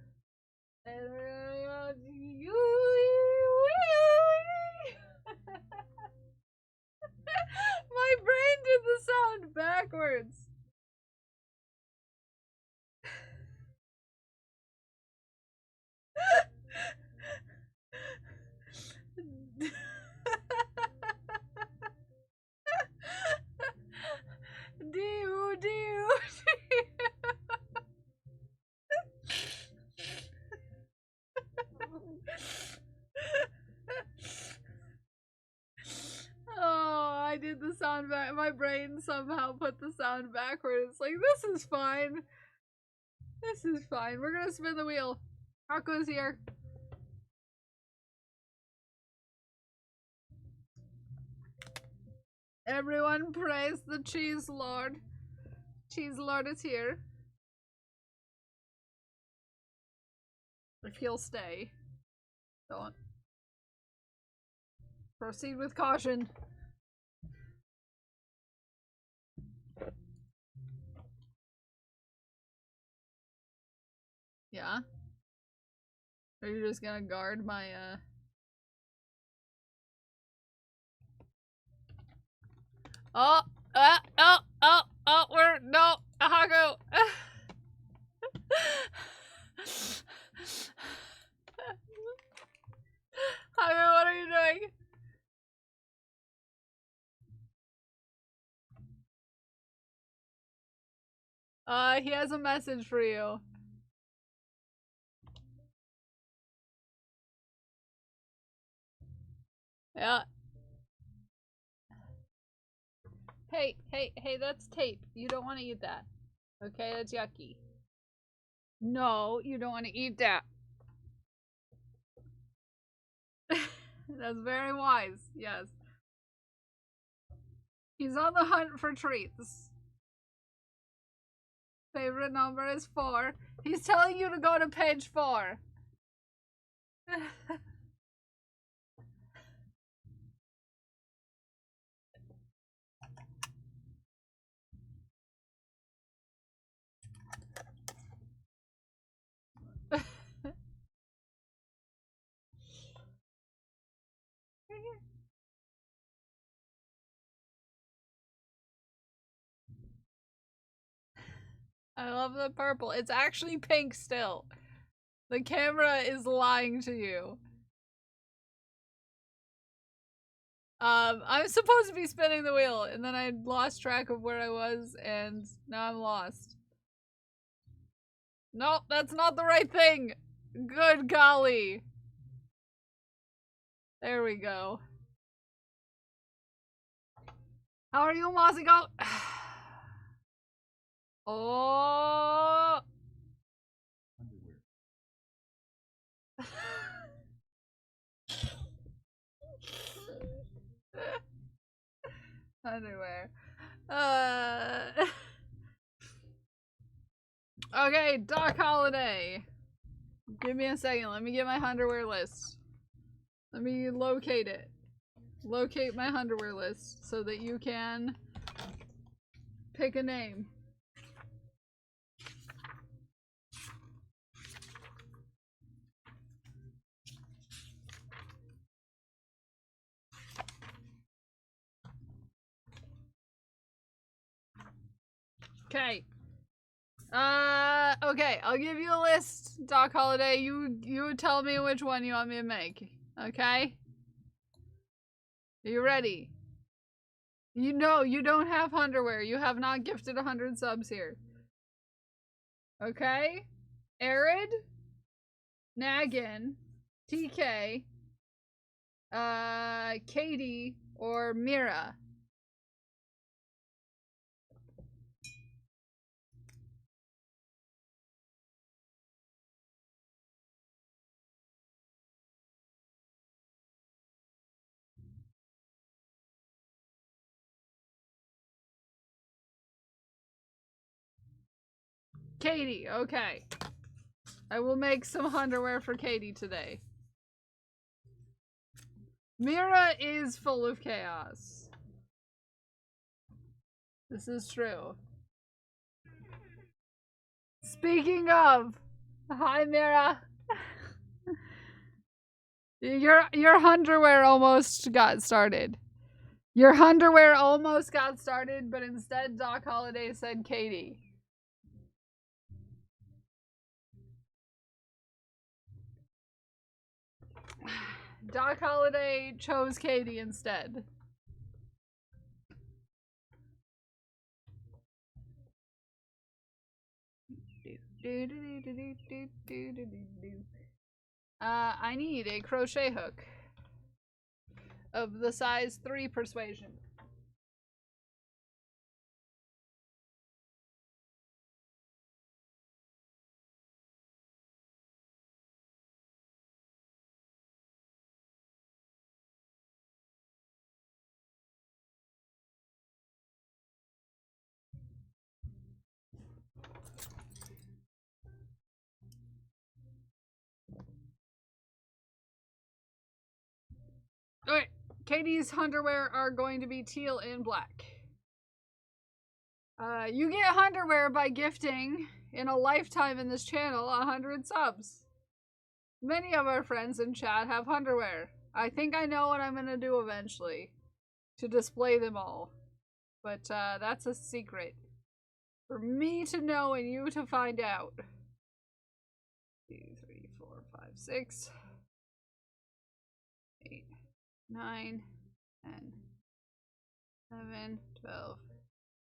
And we're gonna go My brain did the sound backwards. Do. Oh, I did the sound back. My brain somehow put the sound backwards. Like, this is fine. This is fine. We're gonna spin the wheel. Harko's here. Everyone praise the Cheese Lord. Cheese Lord is here. If he'll stay. Don't. Proceed with caution. Yeah? Are you just gonna guard my, Oh, we're, no, Hako. Hako, what are you doing? He has a message for you. Yeah. Hey, that's tape. You don't want to eat that. Okay, that's yucky. No, you don't want to eat that. That's very wise, yes. He's on the hunt for treats. Favorite number is 4. He's telling you to go to page 4. I love the purple. It's actually pink still. The camera is lying to you. I'm supposed to be spinning the wheel, and then I lost track of where I was, and now I'm lost. Nope, that's not the right thing. Good golly. There we go. How are you, Mossy Goat? Oh. Underwear. Okay, Doc Holiday. Give me a second. Let me get my underwear list. Let me locate it. Locate my underwear list so that you can pick a name. Okay. Okay, I'll give you a list, Doc Holiday. You tell me which one you want me to make. Okay? Are you ready? You know you don't have underwear. You have not gifted 100 subs here. Okay? Arid, Nagin, TK, Katie, or Mira. Katie, okay. I will make some underwear for Katie today. Mira is full of chaos. This is true. Speaking of, hi Mira. Your underwear almost got started. Your underwear almost got started, but instead Doc Holiday said Katie. Doc Holiday chose Katie instead. I need a crochet hook of the size 3 persuasion. Okay, Katie's underwear are going to be teal and black. You get underwear by gifting, in a lifetime in this channel, 100 subs. Many of our friends in chat have underwear. I think I know what I'm gonna do eventually to display them all. But that's a secret for me to know and you to find out. 2, 3, 4, 5, 6, 8, 9, 10, 11, 12,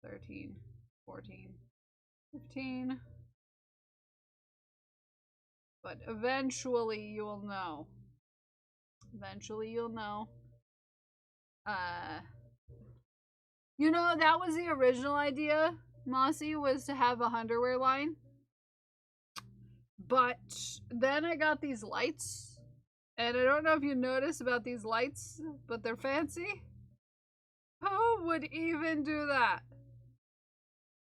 13, 14, 15. But eventually you'll know. Eventually you'll know. You know, that was the original idea, Mossy, was to have a underwear line. But then I got these lights. And I don't know if you noticed about these lights, but they're fancy. Who would even do that?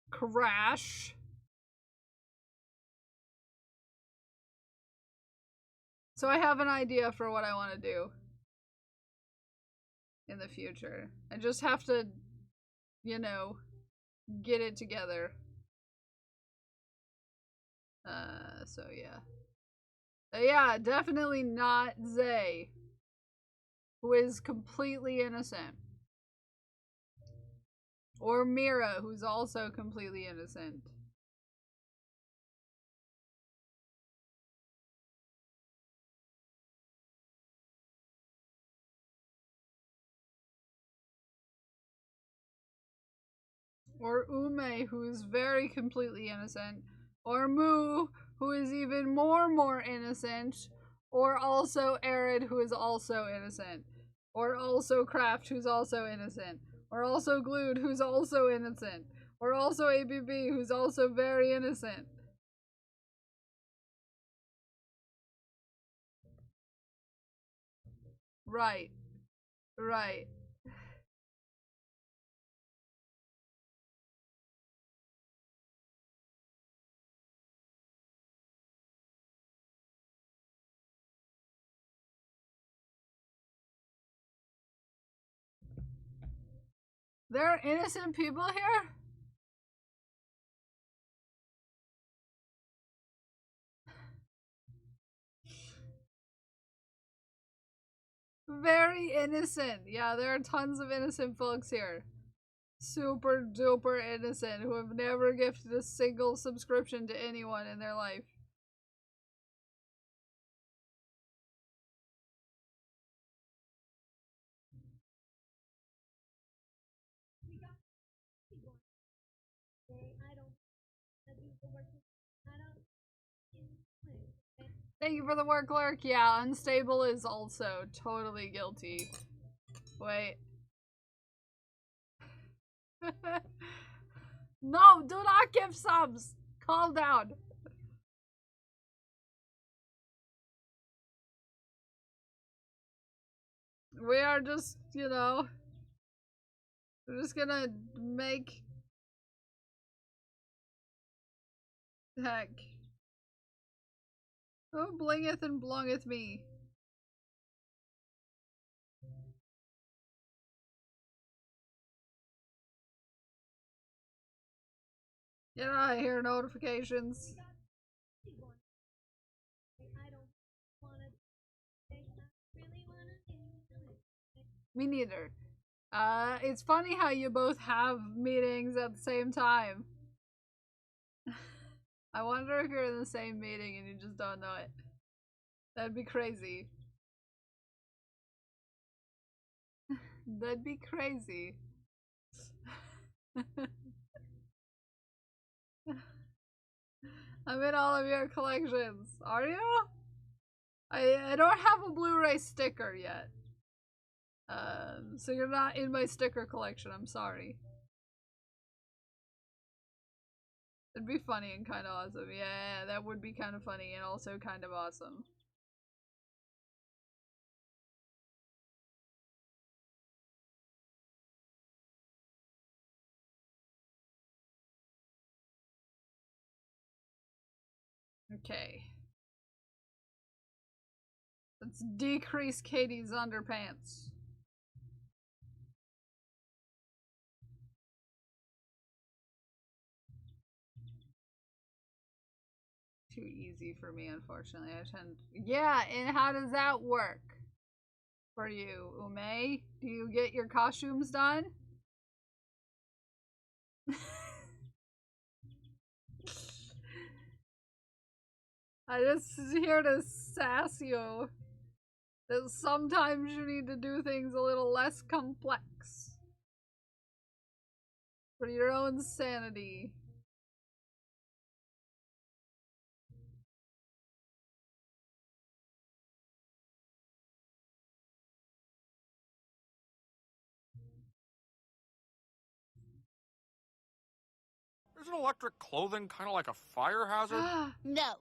Crash. So I have an idea for what I want to do in the future. I just have to, you know, get it together. So yeah. Yeah, definitely not Zay, who is completely innocent. Or Mira, who's also completely innocent. Or Ume, who's very completely innocent. Or Mu, who is even more innocent. Or also Arid, who is also innocent. Or also Kraft, who's also innocent. Or also Glued, who's also innocent. Or also ABB, who's also very innocent. Right. Right. There are innocent people here? Very innocent. Yeah, there are tons of innocent folks here. Super duper innocent who have never gifted a single subscription to anyone in their life. Thank you for the work, Lurk. Yeah, Unstable is also totally guilty. Wait. No, do not give subs! Calm down. We are just, you know, we're just gonna make... Heck. Who blingeth and blongeth me? Get out of here, notifications. Me neither. It's funny how you both have meetings at the same time. I wonder if you're in the same meeting and you just don't know it. That'd be crazy. That'd be crazy. I'm in all of your collections. Are you? I don't have a Blu-ray sticker yet. So you're not in my sticker collection, I'm sorry. It'd be funny and kind of awesome. Yeah, that would be kind of funny and also kind of awesome. Okay. Let's decrease Katie's underpants. Too easy for me, unfortunately. Yeah, and how does that work for you, Ume? Do you get your costumes done? I just here to sass you that sometimes you need to do things a little less complex for your own sanity. Isn't electric clothing kind of like a fire hazard? No,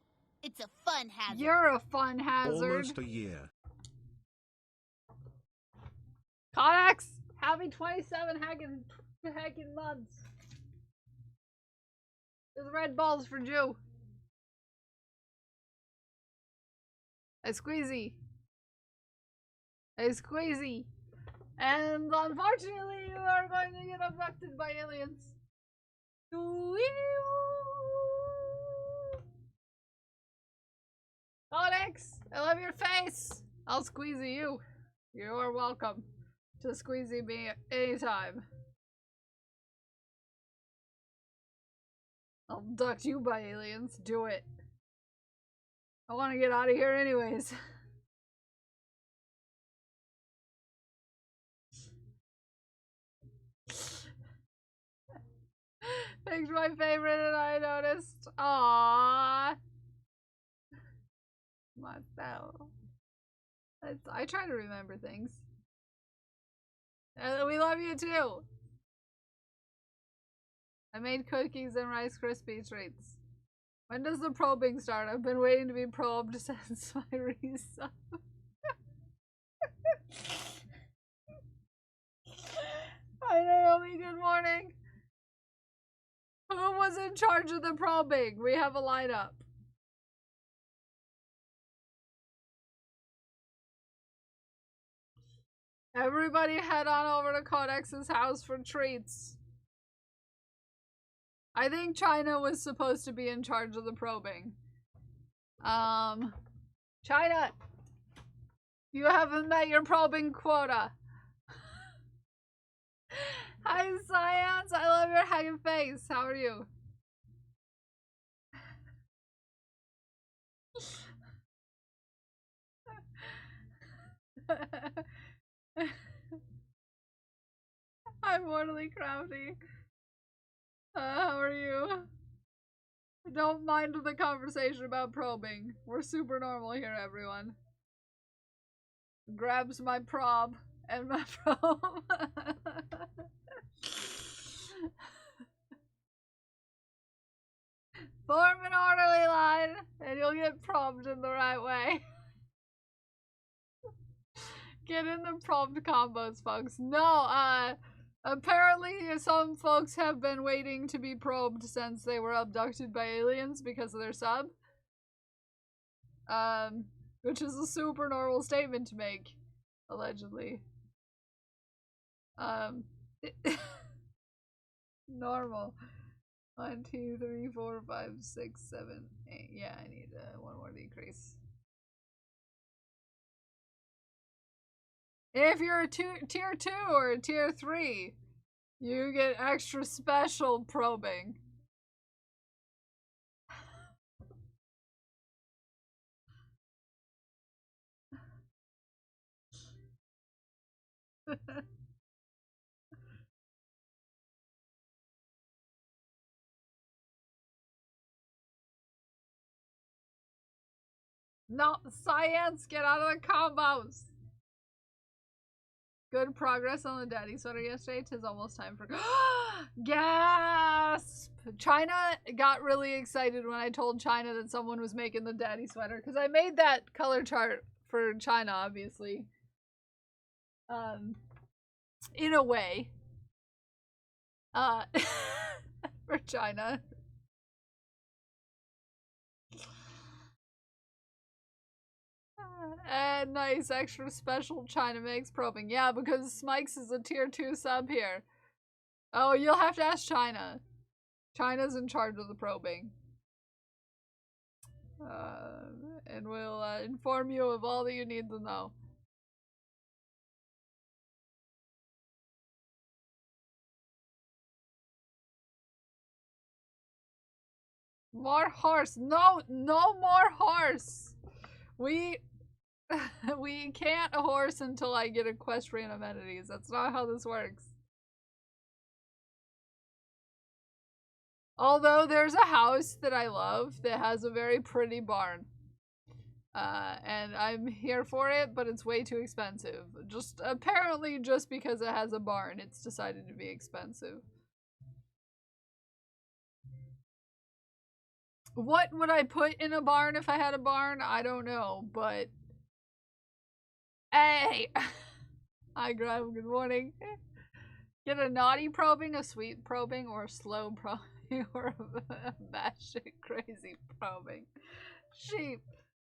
it's a fun hazard. You're a fun hazard. Almost a year. Codex, happy 27 hacking months. There's red balls for Jew. A squeezy. A squeezy. And unfortunately, you are going to get abducted by aliens. Onyx, I love your face. I'll squeezy you. You are welcome to squeezy me anytime. I'll abduct you by aliens. Do it. I want to get out of here anyways. Picked my favorite and I noticed. Aww. Myself. I try to remember things. And we love you too. I made cookies and Rice Krispie treats. When does the probing start? I've been waiting to be probed since my resub. Hi Naomi, good morning. Who was in charge of the probing? We have a lineup. Everybody head on over to Codex's house for treats. I think China was supposed to be in charge of the probing. China! You haven't met your probing quota. Hi, Science! I love your happy face. How are you? I'm mortally crafty. How are you? Don't mind the conversation about probing. We're super normal here, everyone. Grabs my prob and my probe. Form an orderly line and you'll get probed in the right way. Get in the probed combos, folks. No, apparently some folks have been waiting to be probed since they were abducted by aliens because of their sub. Which is a super normal statement to make, allegedly. Normal. 1, 2, 3, 4, 5, 6, 7, 8. Yeah, I need one more decrease. If you're a tier 2 or a tier 3, you get extra special probing. No, science, get out of the combos. Good progress on the daddy sweater yesterday. 'Tis almost time for gasp. China got really excited when I told China that someone was making the daddy sweater because I made that color chart for China, obviously. In a way. For China. And nice extra special China makes probing. Yeah, because Smikes is a tier 2 sub here. Oh, you'll have to ask China. China's in charge of the probing. And we'll inform you of all that you need to know. More horse. No more horse. We can't horse until I get equestrian amenities. That's not how this works. Although there's a house that I love that has a very pretty barn. And I'm here for it, but it's way too expensive. Apparently just because it has a barn, it's decided to be expensive. What would I put in a barn if I had a barn? I don't know, but... Hey! Hi, Graham, good morning. Get a naughty probing, a sweet probing, or a slow probing, or a batshit crazy probing. Sheep.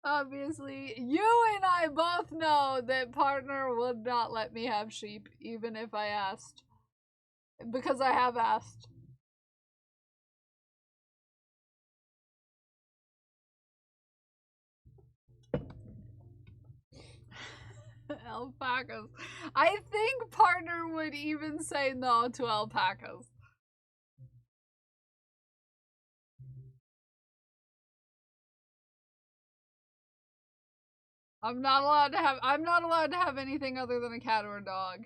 Obviously, you and I both know that partner would not let me have sheep, even if I asked. Because I have asked. Alpacas. I think partner would even say no to alpacas. I'm not allowed to have anything other than a cat or a dog.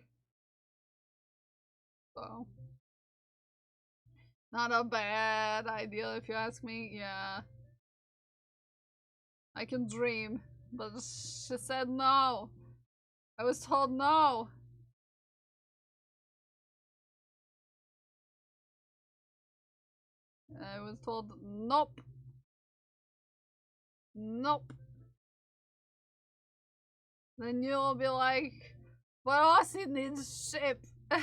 So not a bad idea if you ask me. Yeah. I can dream, but she said no. I was told no. I was told nope. Nope. Then you'll be like, but Aussie needs ship. I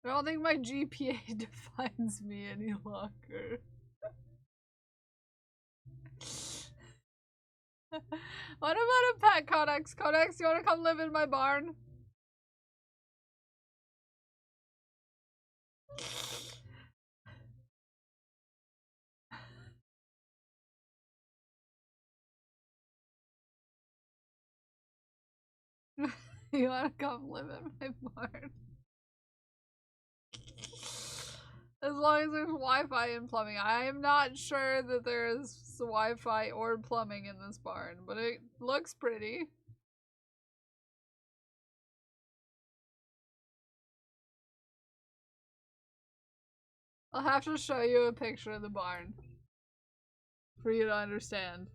don't think my GPA defines me any longer. What about a pet, Codex? Codex, you wanna come live in my barn? You wanna come live in my barn? As long as there's Wi-Fi and plumbing. I am not sure that there is Wi-Fi or plumbing in this barn, but it looks pretty. I'll have to show you a picture of the barn for you to understand.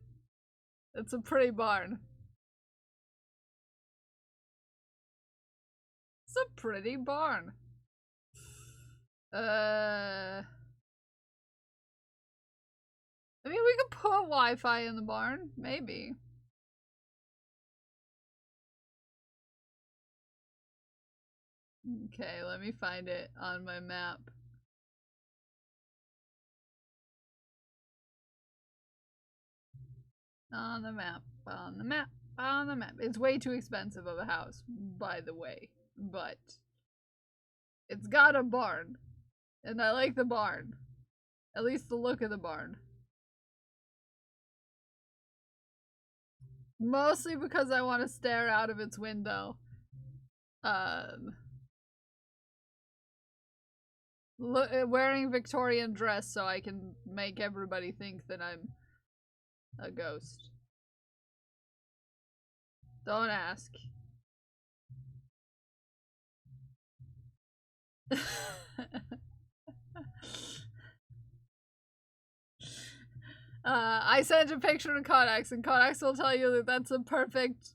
It's a pretty barn. It's a pretty barn. I mean, we could put Wi-Fi in the barn, maybe. Okay, let me find it on my map. On the map, on the map, on the map. It's way too expensive of a house, by the way, but it's got a barn. And I like the barn. At least the look of the barn. Mostly because I want to stare out of its window. Wearing Victorian dress so I can make everybody think that I'm a ghost. Don't ask. I sent a picture to Codex, and Codex will tell you that that's a perfect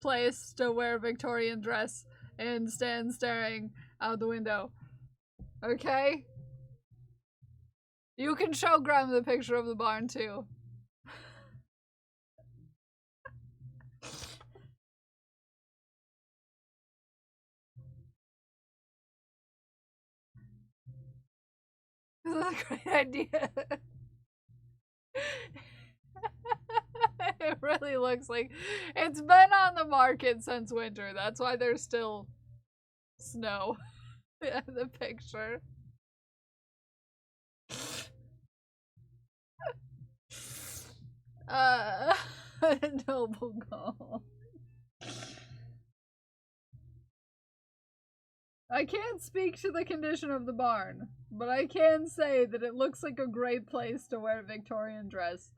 place to wear a Victorian dress and stand staring out the window. Okay? You can show Graham the picture of the barn too. This is a great idea. It really looks like it's been on the market since winter. That's why there's still snow in the picture. Noble goal. I can't speak to the condition of the barn, but I can say that it looks like a great place to wear a Victorian dress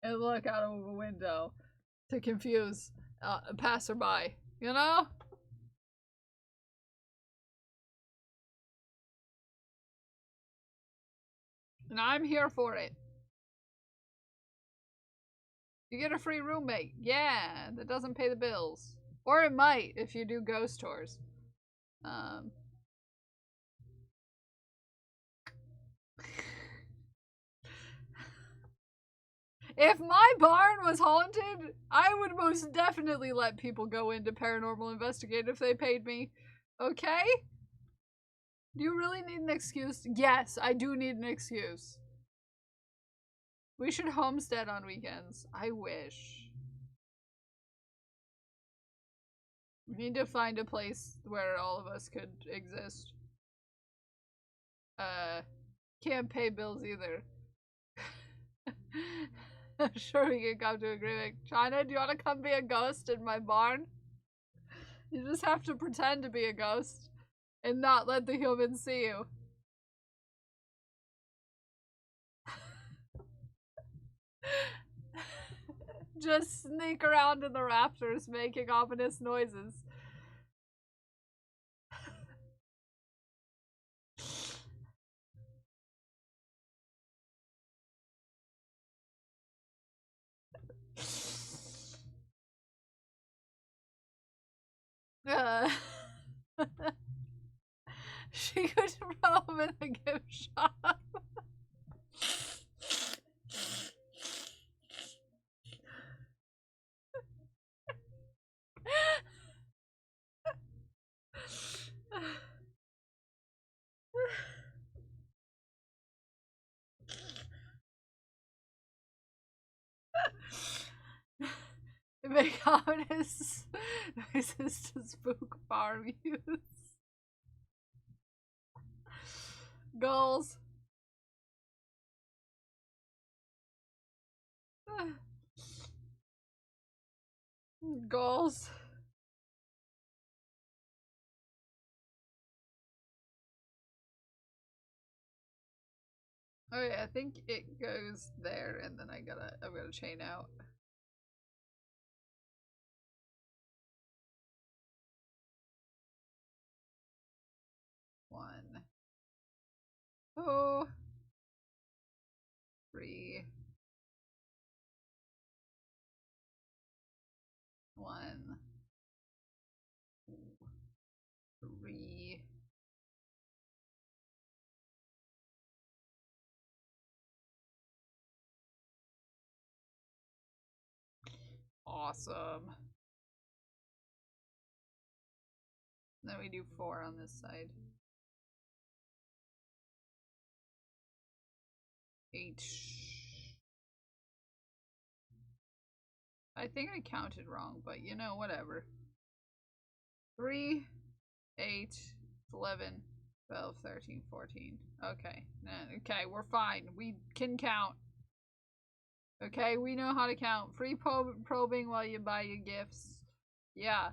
and look out of a window to confuse a passerby, you know? And I'm here for it. You get a free roommate. Yeah, that doesn't pay the bills. Or it might if you do ghost tours. If my barn was haunted, I would most definitely let people go into Paranormal Investigate if they paid me. Okay? Do you really need an excuse? Yes, I do need an excuse. We should homestead on weekends. I wish. We need to find a place where all of us could exist. Can't pay bills either. I'm sure we can come to agreement. China, do you want to come be a ghost in my barn? You just have to pretend to be a ghost and not let the humans see you. Just sneak around in the rafters making ominous noises. She could roam in the gift shop. Make ominous noises to spook farm youths. Goals. Goals. Okay, I think it goes there, and then I'm gonna chain out. One, 2, 3, 1, 2, 3. Awesome. Then we do 4 on this side. 8. I think I counted wrong, but you know, whatever. 3, 8, 11, 12, 13, 14. Okay. Okay, we're fine. We can count. Okay, we know how to count. Free probing while you buy your gifts. Yeah.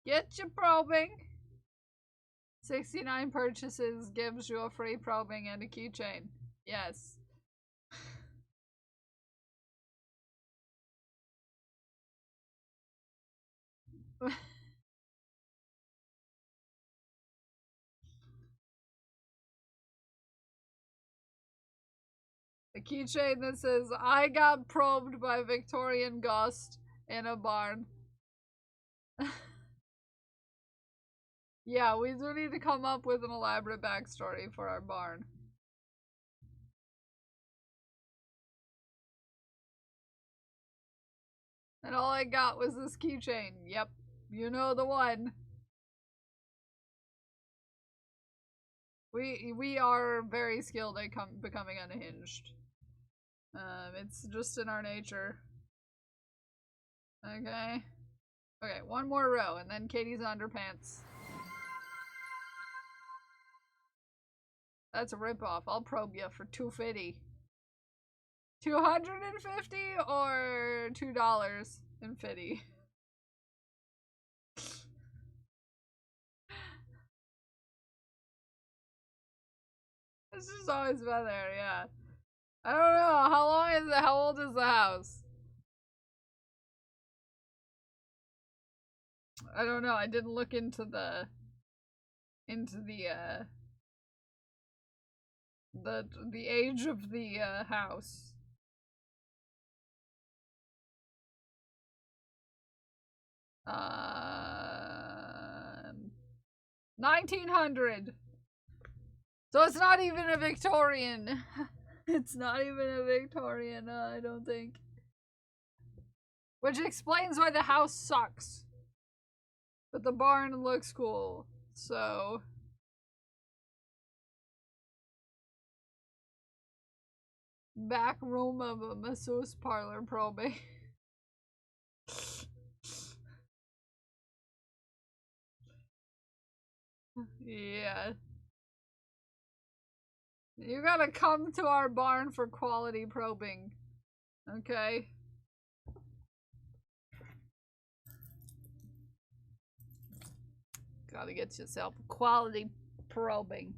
Get your probing. 69 purchases gives you a free probing and a keychain. Yes. A keychain that says, I got probed by Victorian ghost in a barn. Yeah, we do need to come up with an elaborate backstory for our barn. And all I got was this keychain. Yep, you know the one. We are very skilled at becoming unhinged. It's just in our nature. Okay. Okay, one more row, and then Katie's underpants. That's a ripoff. I'll probe you for $2.50. $250 or $2.50. This has always been there, yeah. I don't know. How old is the house? I don't know. I didn't look into the age of the house. Uh, 1900. So it's not even a Victorian. It's not even a Victorian, I don't think. Which explains why the house sucks. But the barn looks cool, so Back room of a masseuse parlor probing. Yeah. You gotta come to our barn for quality probing. Okay? Gotta get yourself quality probing.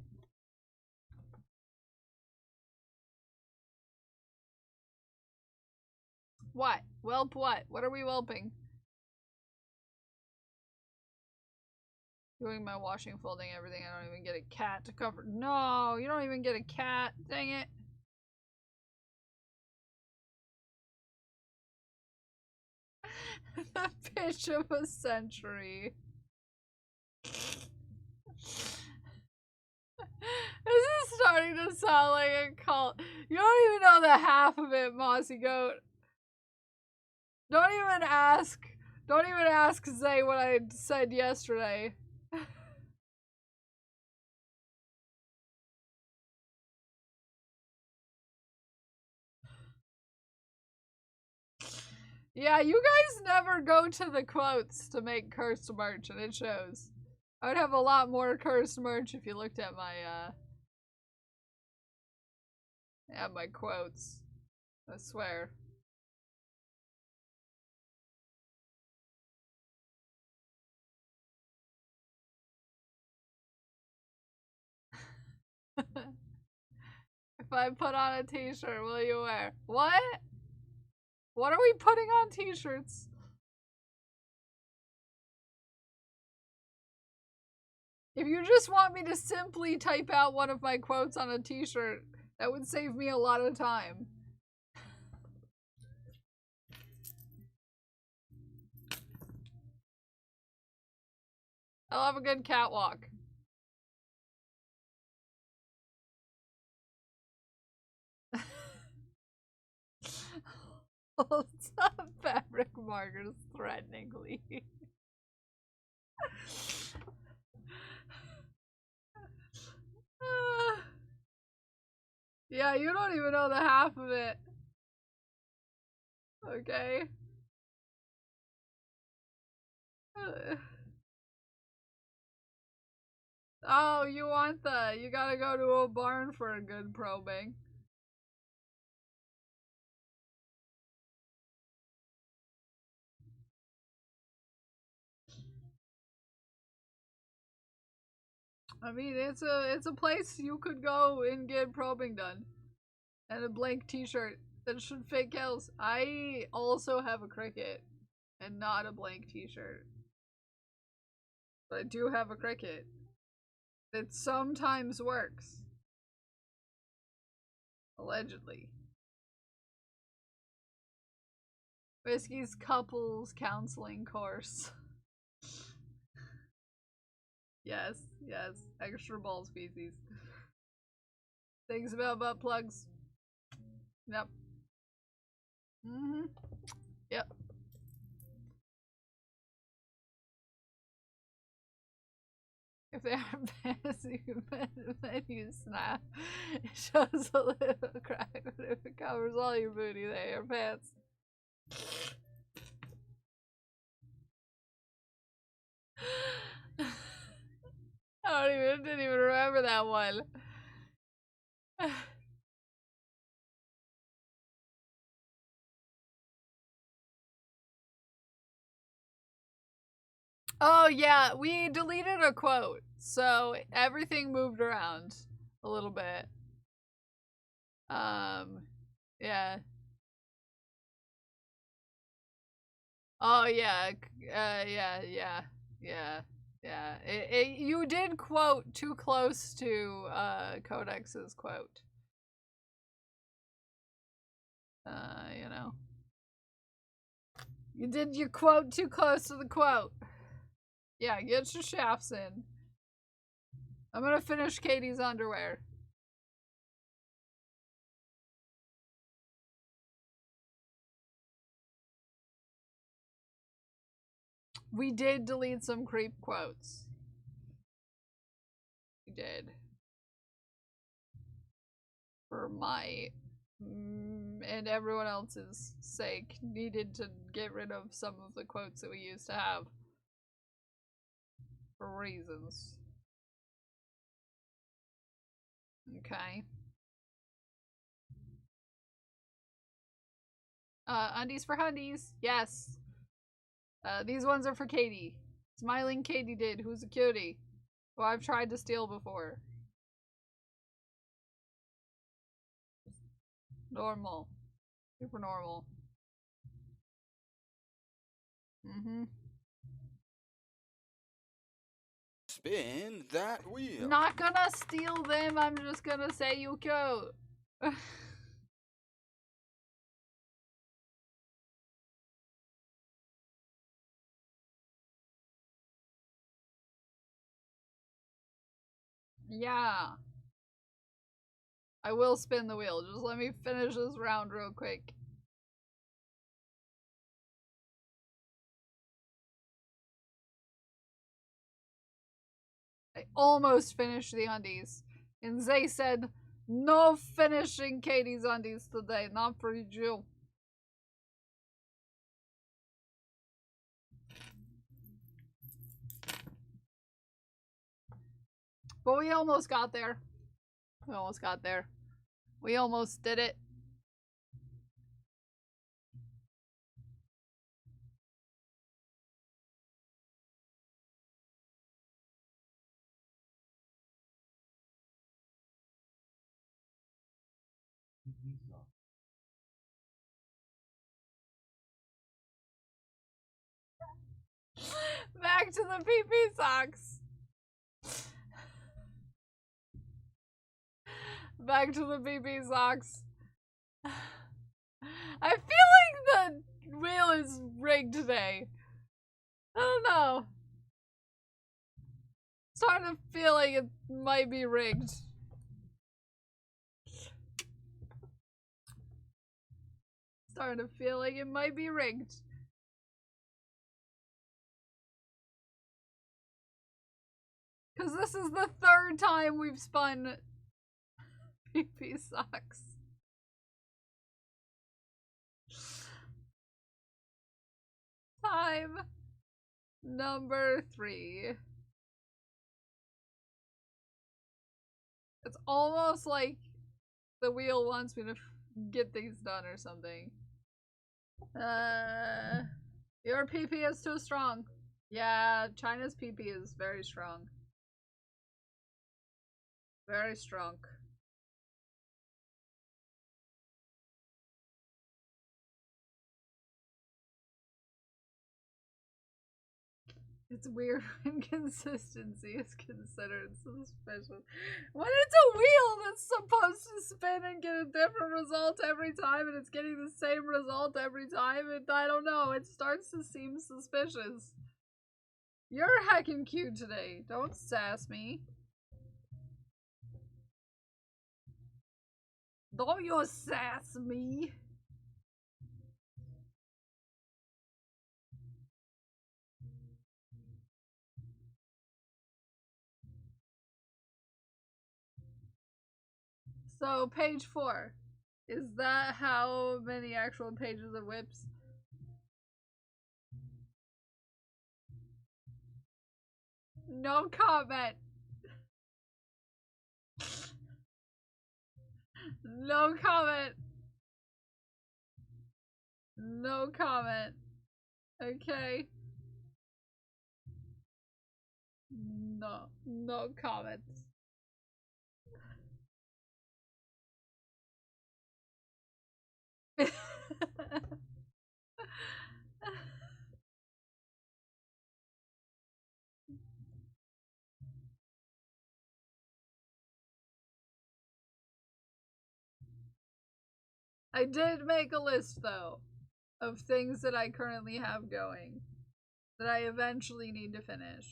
What? Whelp what? What are we whelping? Doing my washing, folding, everything. I don't even get a cat to cover. No, you don't even get a cat. Dang it. The pitch of a century. This is starting to sound like a cult. You don't even know the half of it, Mossy Goat. Don't even ask. Don't even ask Zay what I said yesterday. Yeah, you guys never go to the quotes to make cursed merch, and it shows. I would have a lot more cursed merch if you looked at my quotes. I swear. If I put on a t-shirt, will you wear? What? What are we putting on t-shirts? If you just want me to simply type out one of my quotes on a t-shirt, that would save me a lot of time. I'll have a good catwalk. Holds up fabric markers threateningly. Yeah, you don't even know the half of it. Okay. Oh, you want the... You gotta go to a barn for a good probing. I mean, it's a place you could go and get probing done. And a blank t-shirt that should fit kills. I also have a cricket and not a blank t-shirt. But I do have a cricket. It sometimes works. Allegedly. Whiskey's couples counseling course. Yes, yes. Extra ball species. Things about butt plugs. Yep. Yep. If they are fantasy menu snap, it shows a little crack, but if it covers all your booty, they are pants. Didn't even remember that one. Oh yeah, we deleted a quote, so everything moved around a little bit. Yeah. Oh yeah, yeah. You did quote too close to Codex's quote. You know. You did your quote too close to the quote. Yeah, get your shafts in. I'm gonna finish Katie's underwear. We did delete some creep quotes. We did. For my and everyone else's sake, needed to get rid of some of the quotes that we used to have. For reasons. Okay. Undies for Hundies. Yes. These ones are for Katie. Smiling Katie did, who's a cutie. Who I've tried to steal before. Normal. Super normal. Mm-hmm. Spin that wheel. Not gonna steal them, I'm just gonna say you cute. Yeah. I will spin the wheel. Just let me finish this round real quick. I almost finished the undies. And Zay said, no finishing Katie's undies today, not for you. But we almost got there. We almost got there. We almost did it. Back to the PP socks. Back to the PP socks. I feel like the wheel is rigged today. I don't know. Starting to feel like it might be rigged. Starting to feel like it might be rigged. Because this is the third time we've spun PP socks. Time number 3. It's almost like the wheel wants me to get things done or something. Your PP is too strong. Yeah, China's PP is very strong. Very strong. It's weird when consistency is considered suspicious. When it's a wheel that's supposed to spin and get a different result every time and it's getting the same result every time, I don't know, it starts to seem suspicious. You're heckin' cute today. Don't sass me. Don't you sass me. So, page 4. Is that how many actual pages of whips? No comment. No comment. No comment. Okay. No comments. I did make a list, though, of things that I currently have going that I eventually need to finish.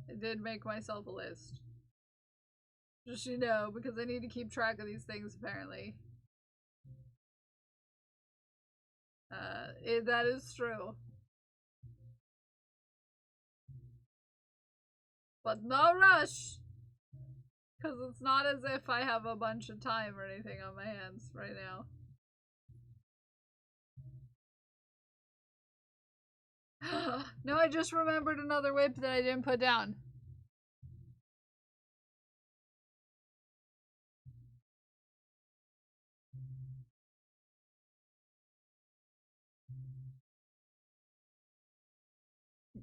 I did make myself a list. Just, you know, because I need to keep track of these things, apparently. That is true. But no rush! Because it's not as if I have a bunch of time or anything on my hands right now. No, I just remembered another whip that I didn't put down.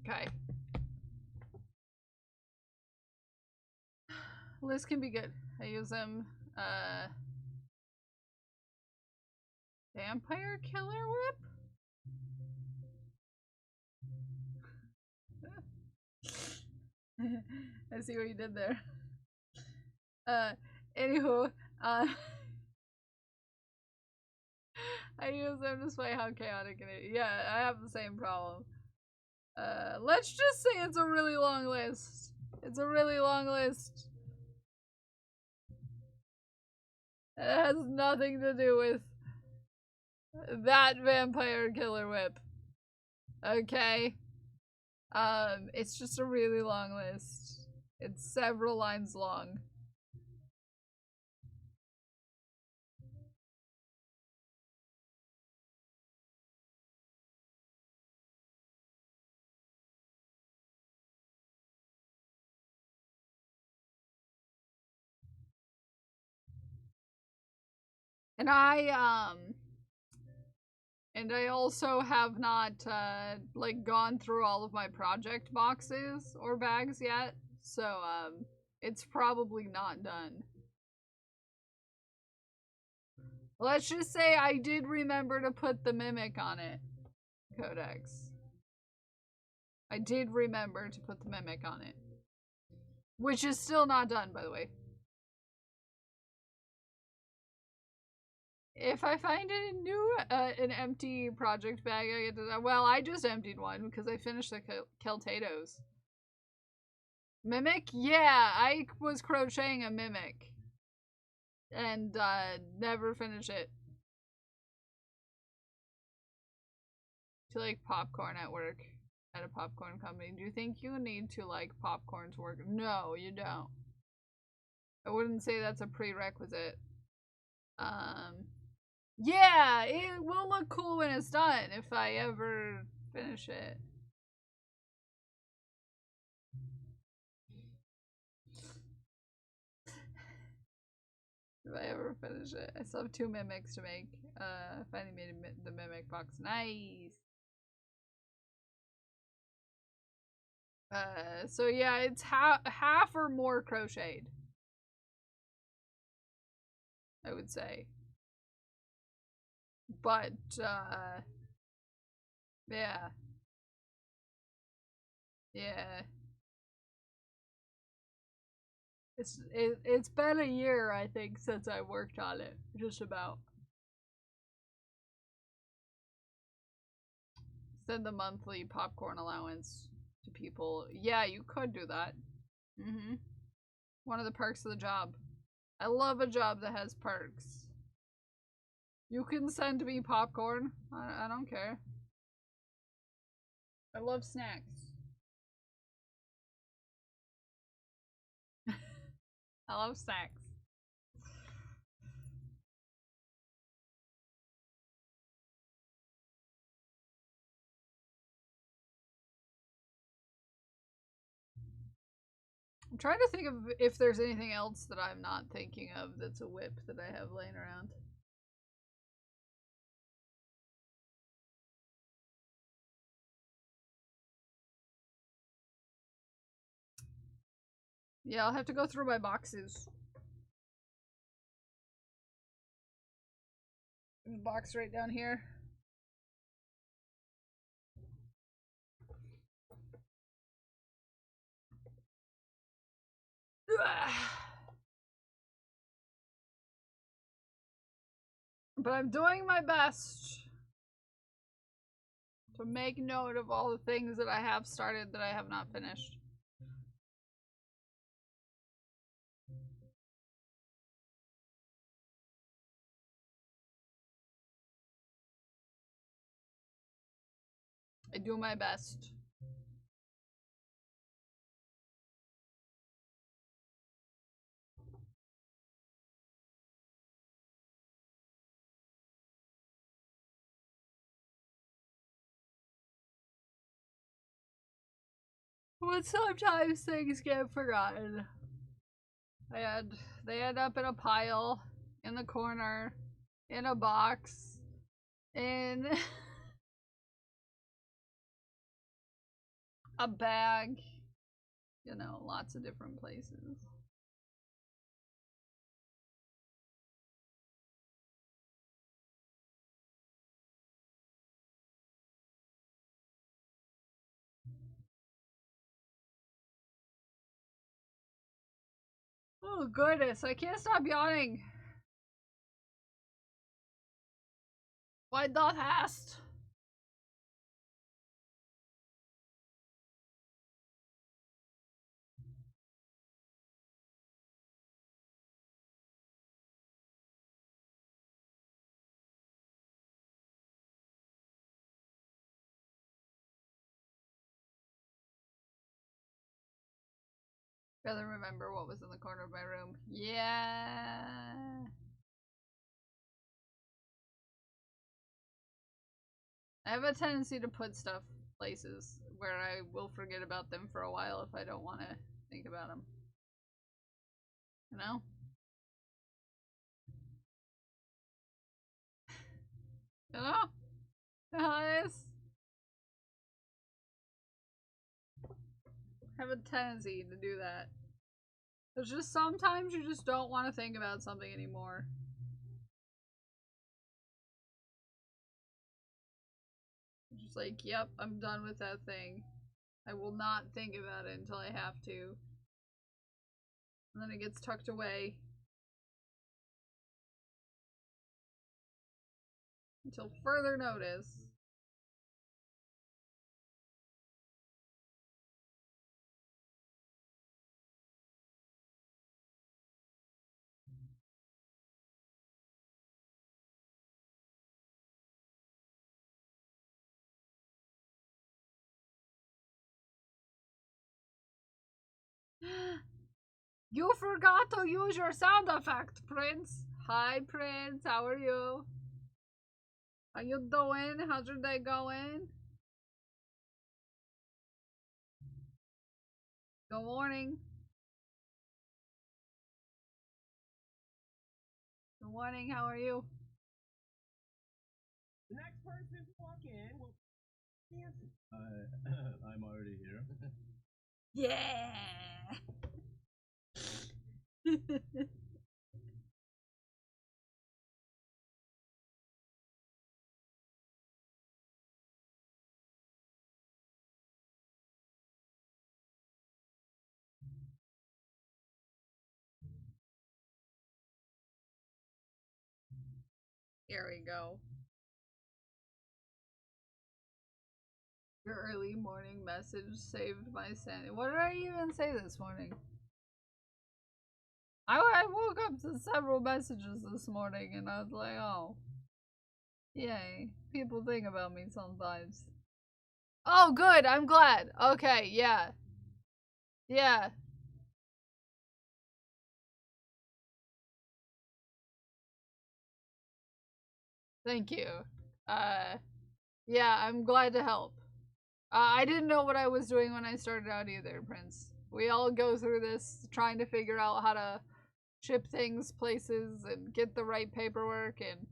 Okay. Liz can be good. I use them, Vampire Killer Whip? I see what you did there. Anywho, I use them despite how chaotic it is. Yeah, I have the same problem. Let's just say it's a really long list. It's a really long list. It has nothing to do with that Vampire Killer Whip. Okay? It's just a really long list. It's several lines long. And I also have not, like, gone through all of my project boxes or bags yet, so, it's probably not done. Let's just say I did remember to put the Mimic on it, Codex. I did remember to put the Mimic on it. Which is still not done, by the way. If I find a new, an empty project bag, I get to, well, I just emptied one because I finished the Keltatos. Mimic? Yeah, I was crocheting a Mimic. And, never finish it. To like popcorn at work. At a popcorn company. Do you think you need to like popcorn to work? No, you don't. I wouldn't say that's a prerequisite. Yeah, it will look cool when it's done if I ever finish it. If I ever finish it. I still have 2 Mimics to make. I finally made the Mimic box. Nice! So yeah, it's half or more crocheted. I would say. But, yeah. Yeah. It's been a year, I think, since I worked on it. Just about. Send the monthly popcorn allowance to people. Yeah, you could do that. Mm-hmm. One of the perks of the job. I love a job that has perks. You can send me popcorn. I don't care. I love snacks. I love snacks. I'm trying to think of if there's anything else that I'm not thinking of that's a whip that I have laying around. Yeah, I'll have to go through my boxes. There's a box right down here. But I'm doing my best to make note of all the things that I have started that I have not finished. I do my best. But sometimes things get forgotten. They end up in a pile, in the corner, in a box, in a bag. You know, lots of different places. Oh goodness, I can't stop yawning. Why thou hast? Rather remember what was in the corner of my room. Yeah. I have a tendency to put stuff places where I will forget about them for a while if I don't want to think about them. You know? You know? You know how it is? I have a tendency to do that. It's just sometimes you just don't want to think about something anymore. You're just like, yep, I'm done with that thing. I will not think about it until I have to. And then it gets tucked away. Until further notice. You forgot to use your sound effect, Prince. Hi, Prince. How are you? How you doing? How's your day going? Good morning. Good morning. How are you? The next person to walk in will dance. I'm already here. Yeah. Here we go. Your early morning message saved my sanity. What did I even say this morning? I woke up to several messages this morning and I was like, oh. Yay. People think about me sometimes. Oh, good. I'm glad. Okay, yeah. Yeah. Thank you. Yeah, I'm glad to help. I didn't know what I was doing when I started out either, Prince. We all go through this trying to figure out how to ship things places and get the right paperwork and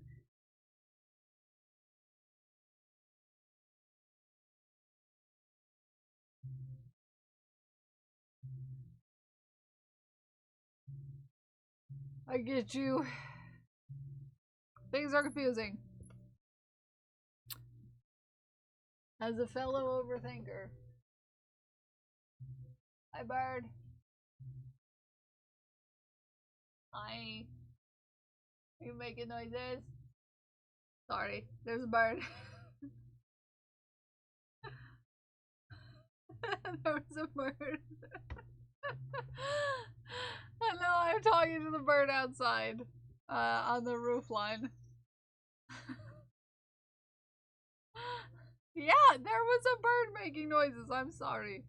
I get you. Things are confusing. As a fellow overthinker. Hi, bird. Hi. Are you making noises? Sorry, there's a bird. There was a bird. I know I'm talking to the bird outside. On the roof line. Yeah, there was a bird making noises. I'm sorry.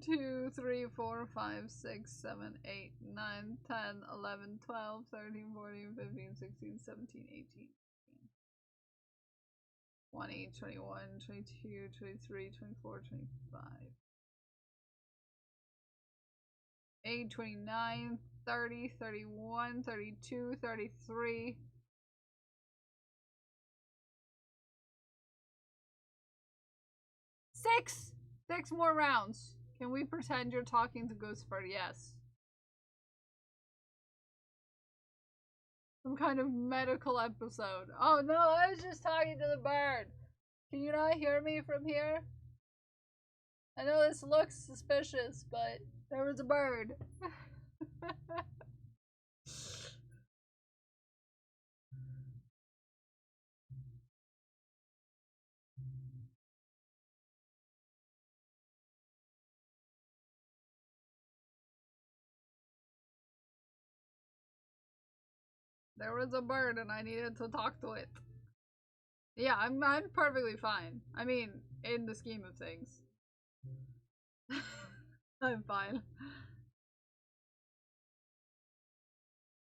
2, 3, 4, 5, 6, 7, 8, 9, 10, 11, 12, 13, 14, 15, 16, 17, 18. 20, 21, 22, 23, 24, 25. 8, 29, 30, 31, 32, 33. Six more rounds. Can we pretend you're talking to Ghostford? Yes. Some kind of medical episode. Oh no, I was just talking to the bird. Can you not hear me from here? I know this looks suspicious, but there was a bird. There was a bird and I needed to talk to it. Yeah, I'm perfectly fine. I mean, in the scheme of things. I'm fine.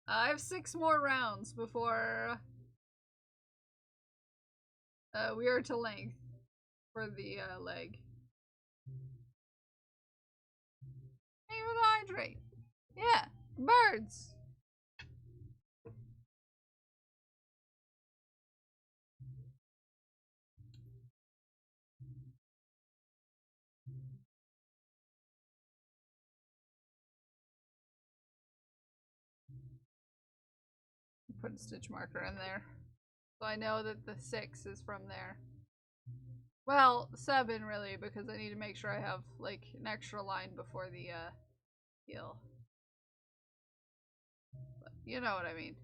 I have 6 more rounds before we are to length for the leg. Hey, with hydrate. Yeah, birds. Put a stitch marker in there. So I know that the 6 is from there. Well, 7 really, because I need to make sure I have like an extra line before the heel. But you know what I mean.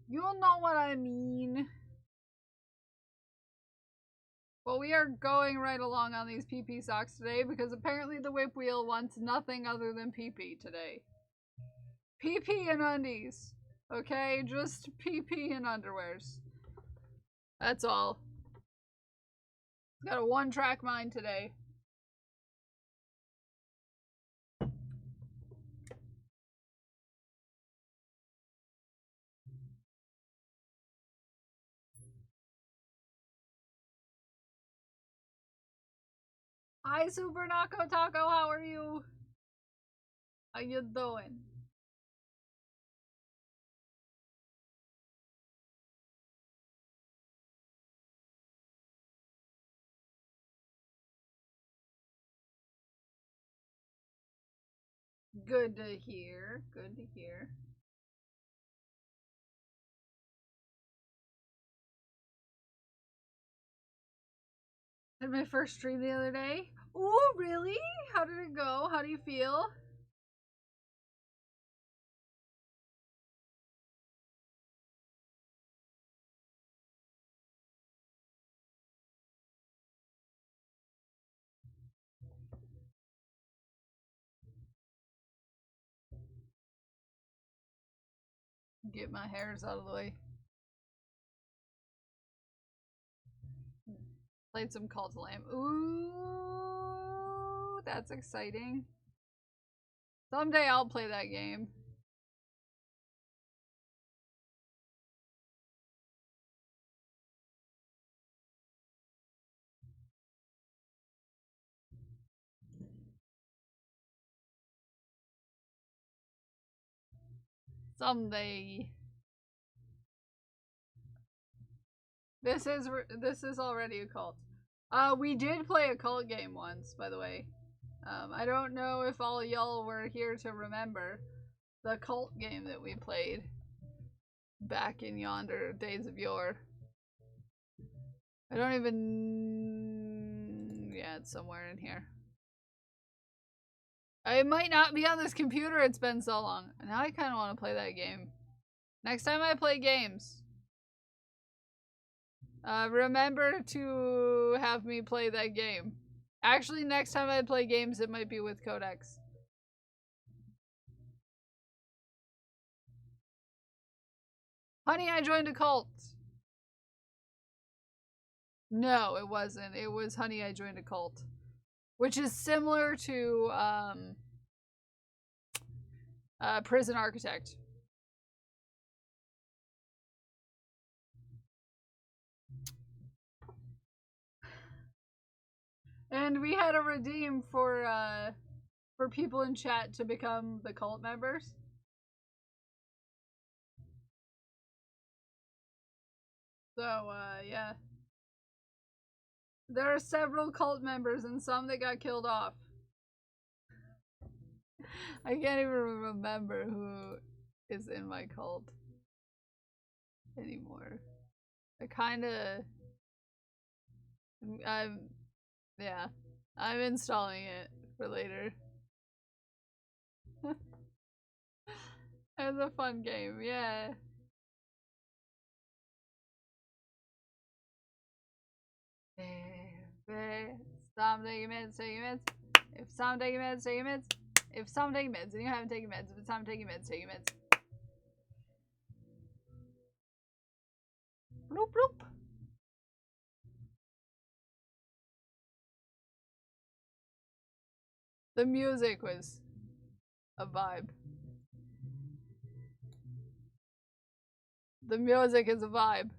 You'll know what I mean. Well, we are going right along on these PP socks today because apparently the whip wheel wants nothing other than PP today. PP and undies. Okay? Just PP and underwears. That's all. Got a one-track mind today. Hi, Super Nako Taco, how are you? How you doing? Good to hear. Good to hear. Had my first stream the other day. Ooh, really? How did it go? How do you feel? Get my hairs out of the way. Played some Call to Lamb. Ooh, that's exciting. Someday I'll play that game. Someday. This is already a cult. We did play a cult game once, by the way. I don't know if all y'all were here to remember the cult game that we played back in yonder days of yore. I don't even... Yeah, it's somewhere in here. It might not be on this computer, it's been so long. Now I kind of want to play that game. Next time I play games, remember to have me play that game. Actually, next time I play games, it might be with Codex. Honey, I joined a cult. No, it wasn't. It was Honey, I joined a cult. Which is similar to, Prison architect. And we had a redeem for people in chat to become the cult members. So, yeah. There are several cult members and some that got killed off. I can't even remember who is in my cult anymore. I kinda... Yeah. I'm installing it for later. It's a fun game, yeah. Stop taking meds, take your meds. If stop taking meds, take your meds. If stop taking meds and you haven't taken meds, if it's time taking meds, take your meds. Bloop bloop. The music was a vibe. The music is a vibe.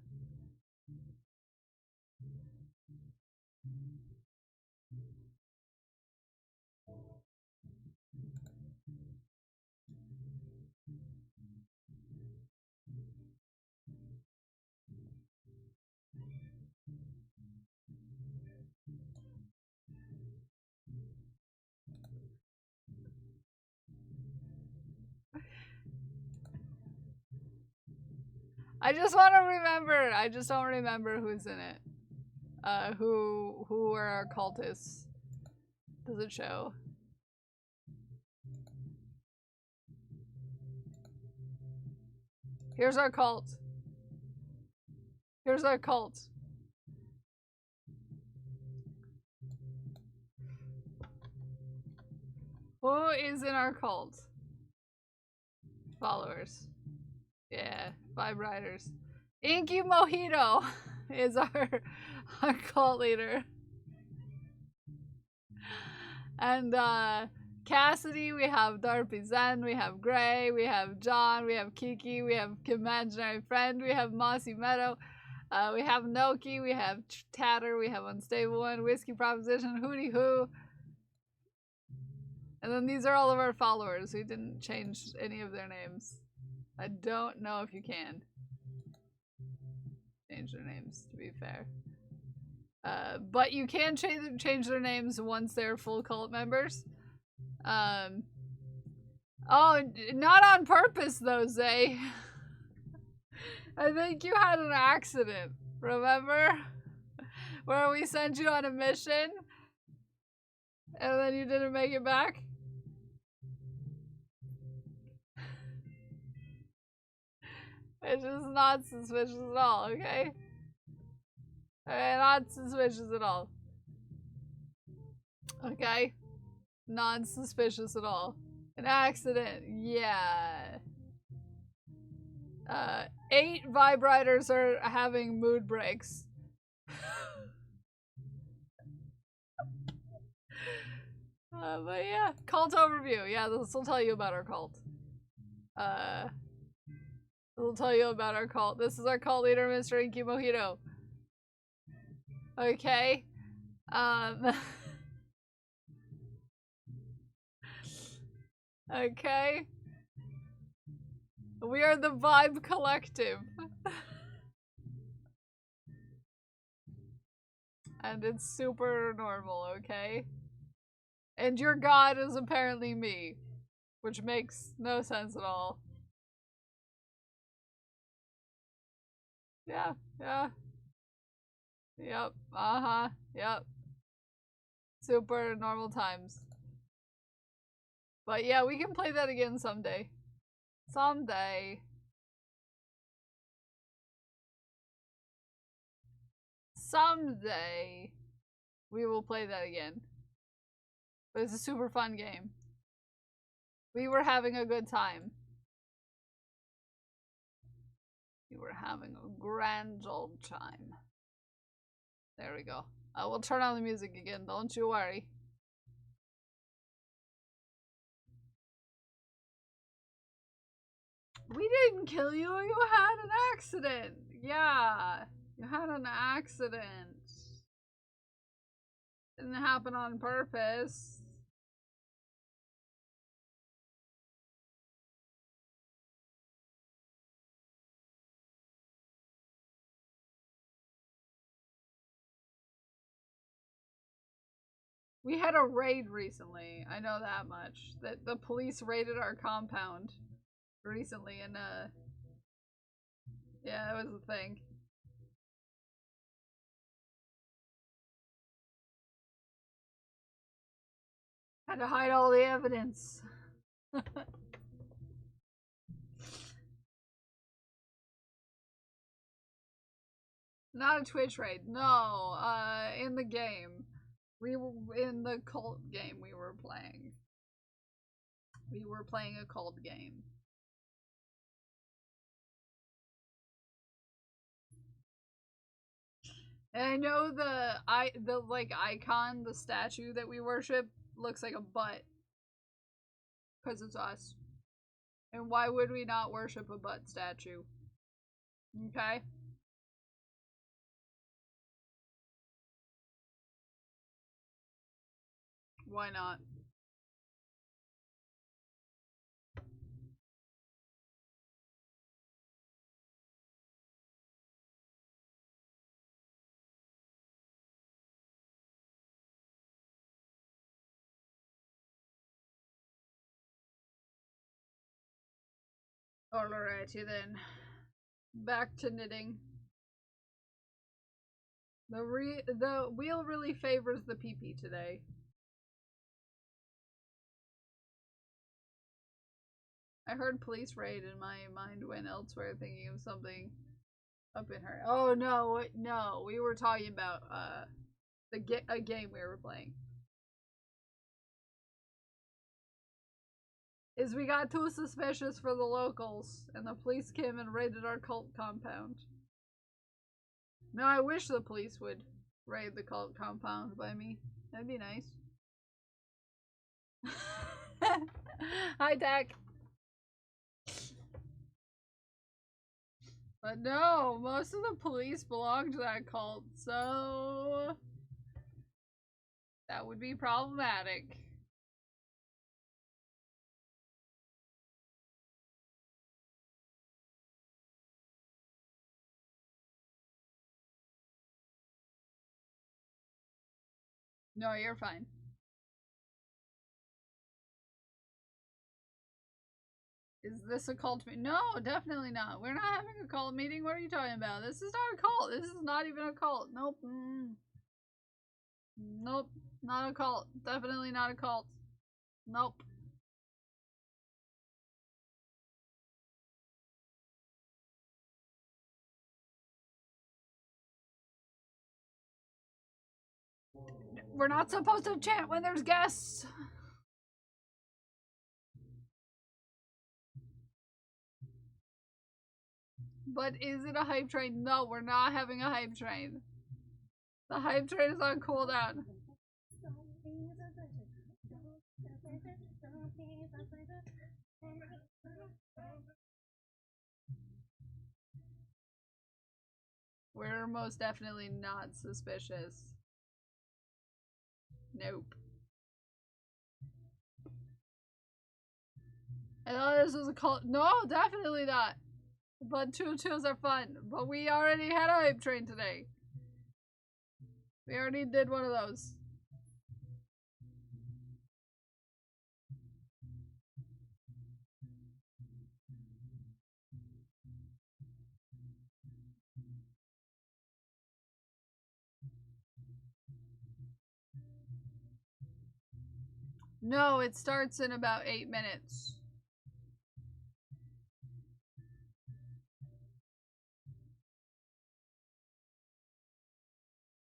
I just want to remember. I just don't remember who's in it. Who are our cultists? Does it show? Here's our cult. Here's our cult. Who is in our cult? Followers. Yeah, Vibe Riders. Inky Mojito is our cult leader. And Cassidy, we have Darby Zen, we have Gray, we have John, we have Kiki, we have Imaginary Friend, we have Mossy Meadow, we have Noki, we have Tatter, we have Unstable One, Whiskey Proposition, Hootie Hoo. And then these are all of our followers. We didn't change any of their names. I don't know if you can change their names, to be fair. But you can change their names once they're full cult members. Oh, not on purpose though, Zay. I think you had an accident, remember? Where we sent you on a mission and then you didn't make it back? It's just not suspicious at all, okay? Not suspicious at all. Okay? Non-suspicious at all. An accident, yeah. 8 vibrators are having mood breaks. But yeah, cult overview. Yeah, this will tell you about our cult. We'll tell you about our cult. This is our cult leader, Mr. Inky Mojito. Okay. Okay. We are the Vibe Collective. And it's super normal, okay? And your god is apparently me, which makes no sense at all. Yeah, yeah. Yep, yep. Super normal times. But yeah, we can play that again someday. Someday. Someday. We will play that again. But it's a super fun game. We were having a good time. We were having a grand old time. There we go. I will turn on the music again, don't you worry. We didn't kill you. You had an accident. Yeah. You had an accident. Didn't happen on purpose. We had a raid recently. I know that much. That the police raided our compound recently, and yeah, it was a thing. Had to hide all the evidence. Not a Twitch raid. No, in the game. We were in the cult game we were playing. We were playing a cult game. And I know the like icon, the statue that we worship looks like a butt. 'Cause it's us. And why would we not worship a butt statue? Okay? Why not? Alrighty then. Back to knitting. The wheel really favors the PP today. I heard police raid and my mind went elsewhere thinking of something up in her. Oh no, no, we were talking about a game we were playing. Is we got too suspicious for the locals and the police came and raided our cult compound. Now I wish the police would raid the cult compound by me. That'd be nice. Hi, Dak. But no, most of the police belong to that cult, so that would be problematic. No, you're fine. Is this a cult meeting? No, definitely not. We're not having a cult meeting. What are you talking about? This is not a cult. This is not even a cult. Nope. Nope. Not a cult. Definitely not a cult. Nope. We're not supposed to chant when there's guests. But is it a hype train? No, we're not having a hype train. The hype train is on cooldown. We're most definitely not suspicious. Nope. I thought this was a cult. No, definitely not. But tutus are fun. But we already had a hype train today. We already did one of those. No, it starts in about 8 minutes.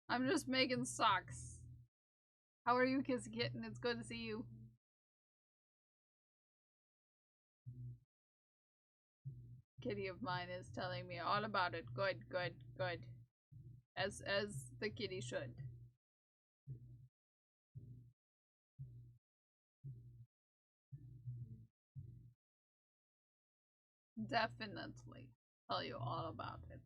I'm just making socks. How are you, Kissy Kitten? It's good to see you. Kitty of mine is telling me all about it. Good, good, good. As the kitty should. definitely tell you all about it.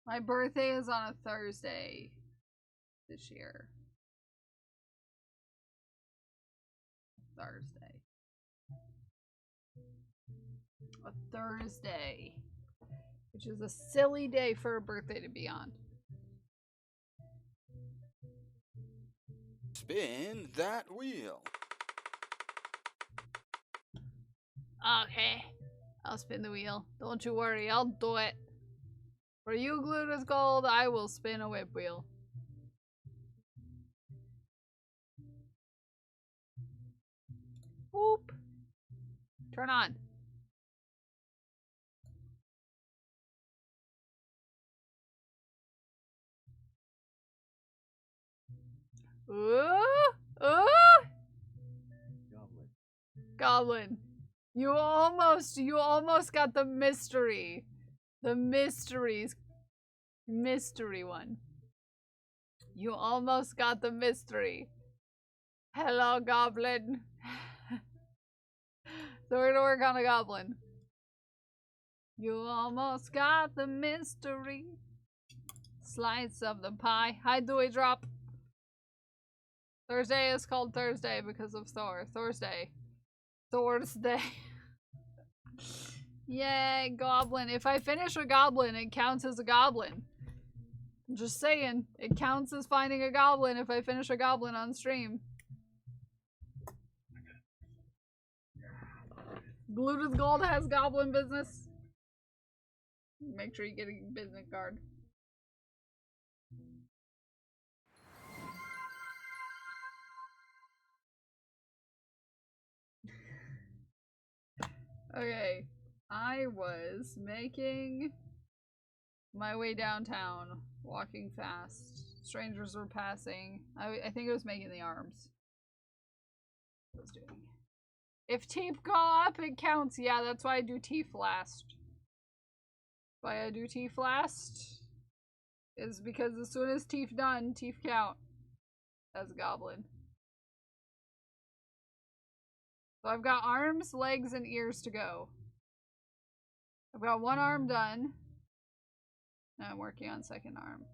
My birthday is on a Thursday this year. Thursday. A Thursday. Which is a silly day for a birthday to be on. Spin that wheel. Okay. I'll spin the wheel. Don't you worry, I'll do it. For you, Glued with Gold, I will spin a whip wheel. Boop. Turn on. Ooh! Ooh! Goblin. Goblin. You almost got the mystery. The mystery one. You almost got the mystery. Hello, Goblin. So we're gonna work on a Goblin. You almost got the mystery. Slice of the pie. Hi, Dewey Drop. Thursday is called Thursday because of Thor. Thursday. Yay, Goblin. If I finish a Goblin, it counts as a Goblin. I'm just saying. It counts as finding a Goblin if I finish a Goblin on stream. Glued with Gold has Goblin business. Make sure you get a business card. Okay, I was making my way downtown, walking fast. Strangers were passing. I think I was making the arms. What I was doing. If teeth go up, it counts. Yeah, that's why I do teeth last. Why I do teeth last is because as soon as teeth done, teeth count as a goblin. So I've got arms, legs, and ears to go. I've got one arm done. And I'm working on second arm.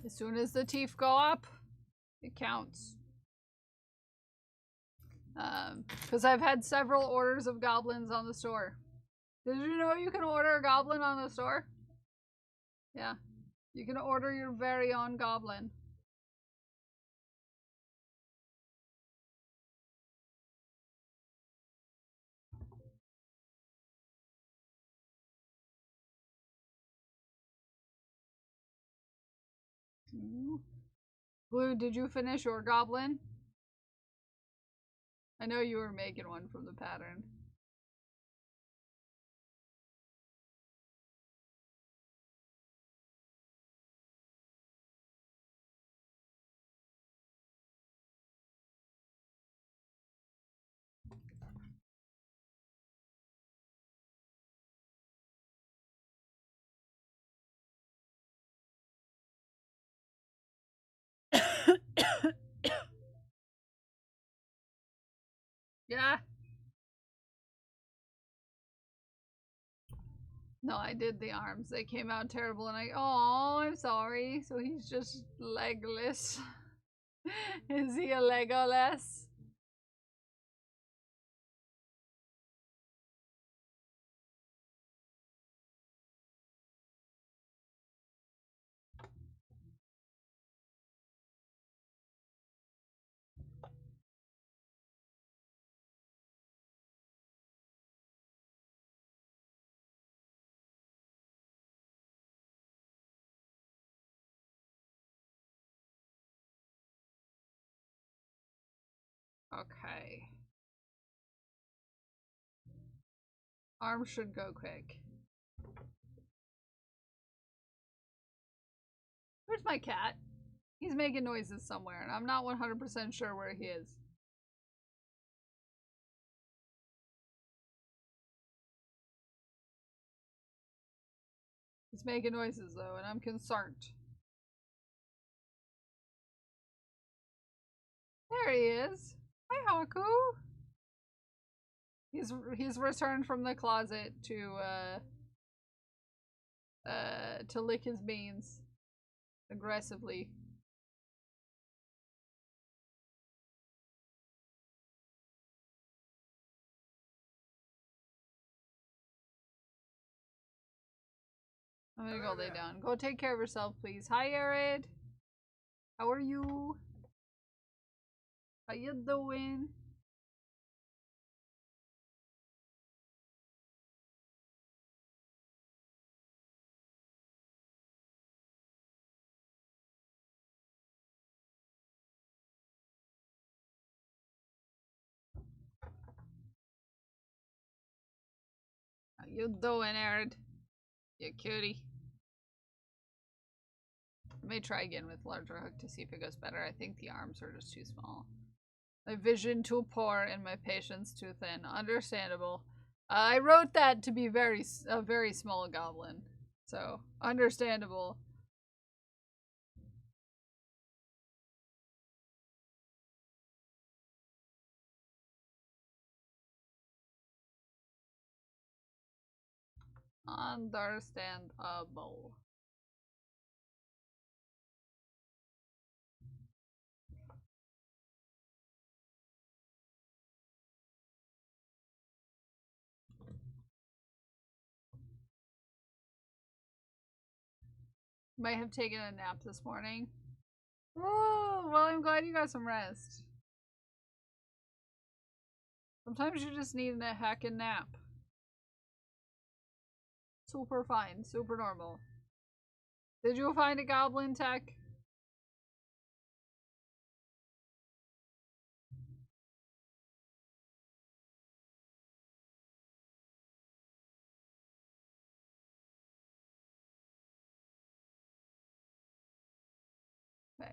As soon as the teeth go up, it counts. Because I've had several orders of goblins on the store. Did you know you can order a goblin on the store? Yeah. You can order your very own goblin. Blue, did you finish your goblin? I know you were making one from the pattern. Yeah. No, I did the arms. They came out terrible and oh, I'm sorry. So he's just legless. Is he a Legolas? Okay. Arms should go quick. Where's my cat? He's making noises somewhere, and I'm not 100% sure where he is. He's making noises though, and I'm concerned. There he is. Hi, Haku. He's returned from the closet to lick his beans aggressively. I'm gonna go lay down. Go take care of yourself, please. Hi, Arid. How are you? How you doing? How you doing, Arid? You cutie. Let me try again with larger hook to see if it goes better. I think the arms are just too small. My vision too poor and my patience too thin. Understandable. I wrote that to be a very small goblin. So, understandable. Understandable. Might have taken a nap this morning. Oh, well, I'm glad you got some rest. Sometimes you just need a heckin' nap. Super fine, super normal. Did you find a goblin tech? Okay.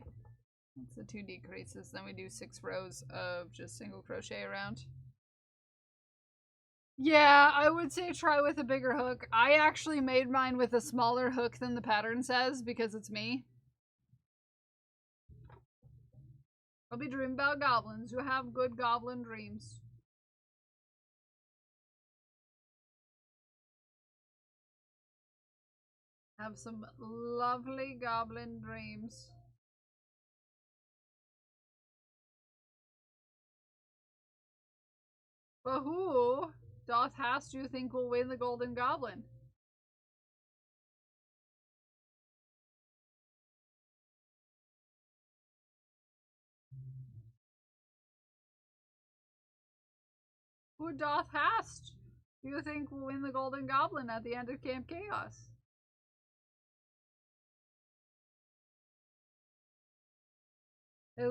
That's the 2 decreases. Then we do 6 rows of just single crochet around. Yeah, I would say try with a bigger hook. I actually made mine with a smaller hook than the pattern says because it's me. I'll be dreaming about goblins. You have good goblin dreams. Have some lovely goblin dreams. But who doth hast you think will win the Golden Goblin? Who doth hast you think will win the Golden Goblin at the end of Camp Chaos? We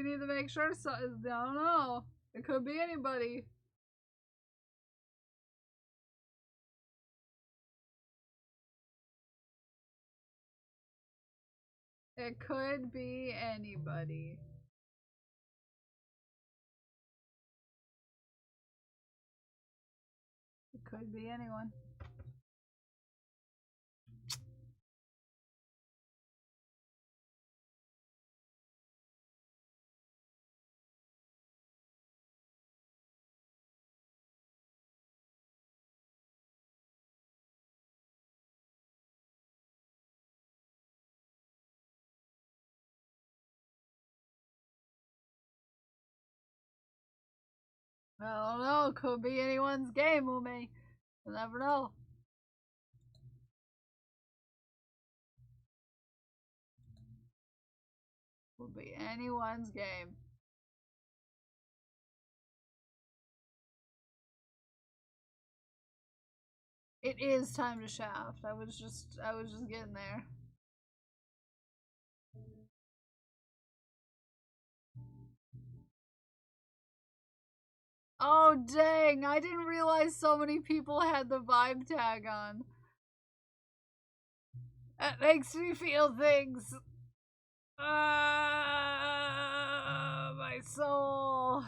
need to make sure. So, I don't know. It could be anybody. It could be anybody. It could be anyone. I don't know. Could be anyone's game, Ume. You never know. Could be anyone's game. It is time to shaft. I was just getting there. Oh dang, I didn't realize so many people had the vibe tag on. That makes me feel things. My soul.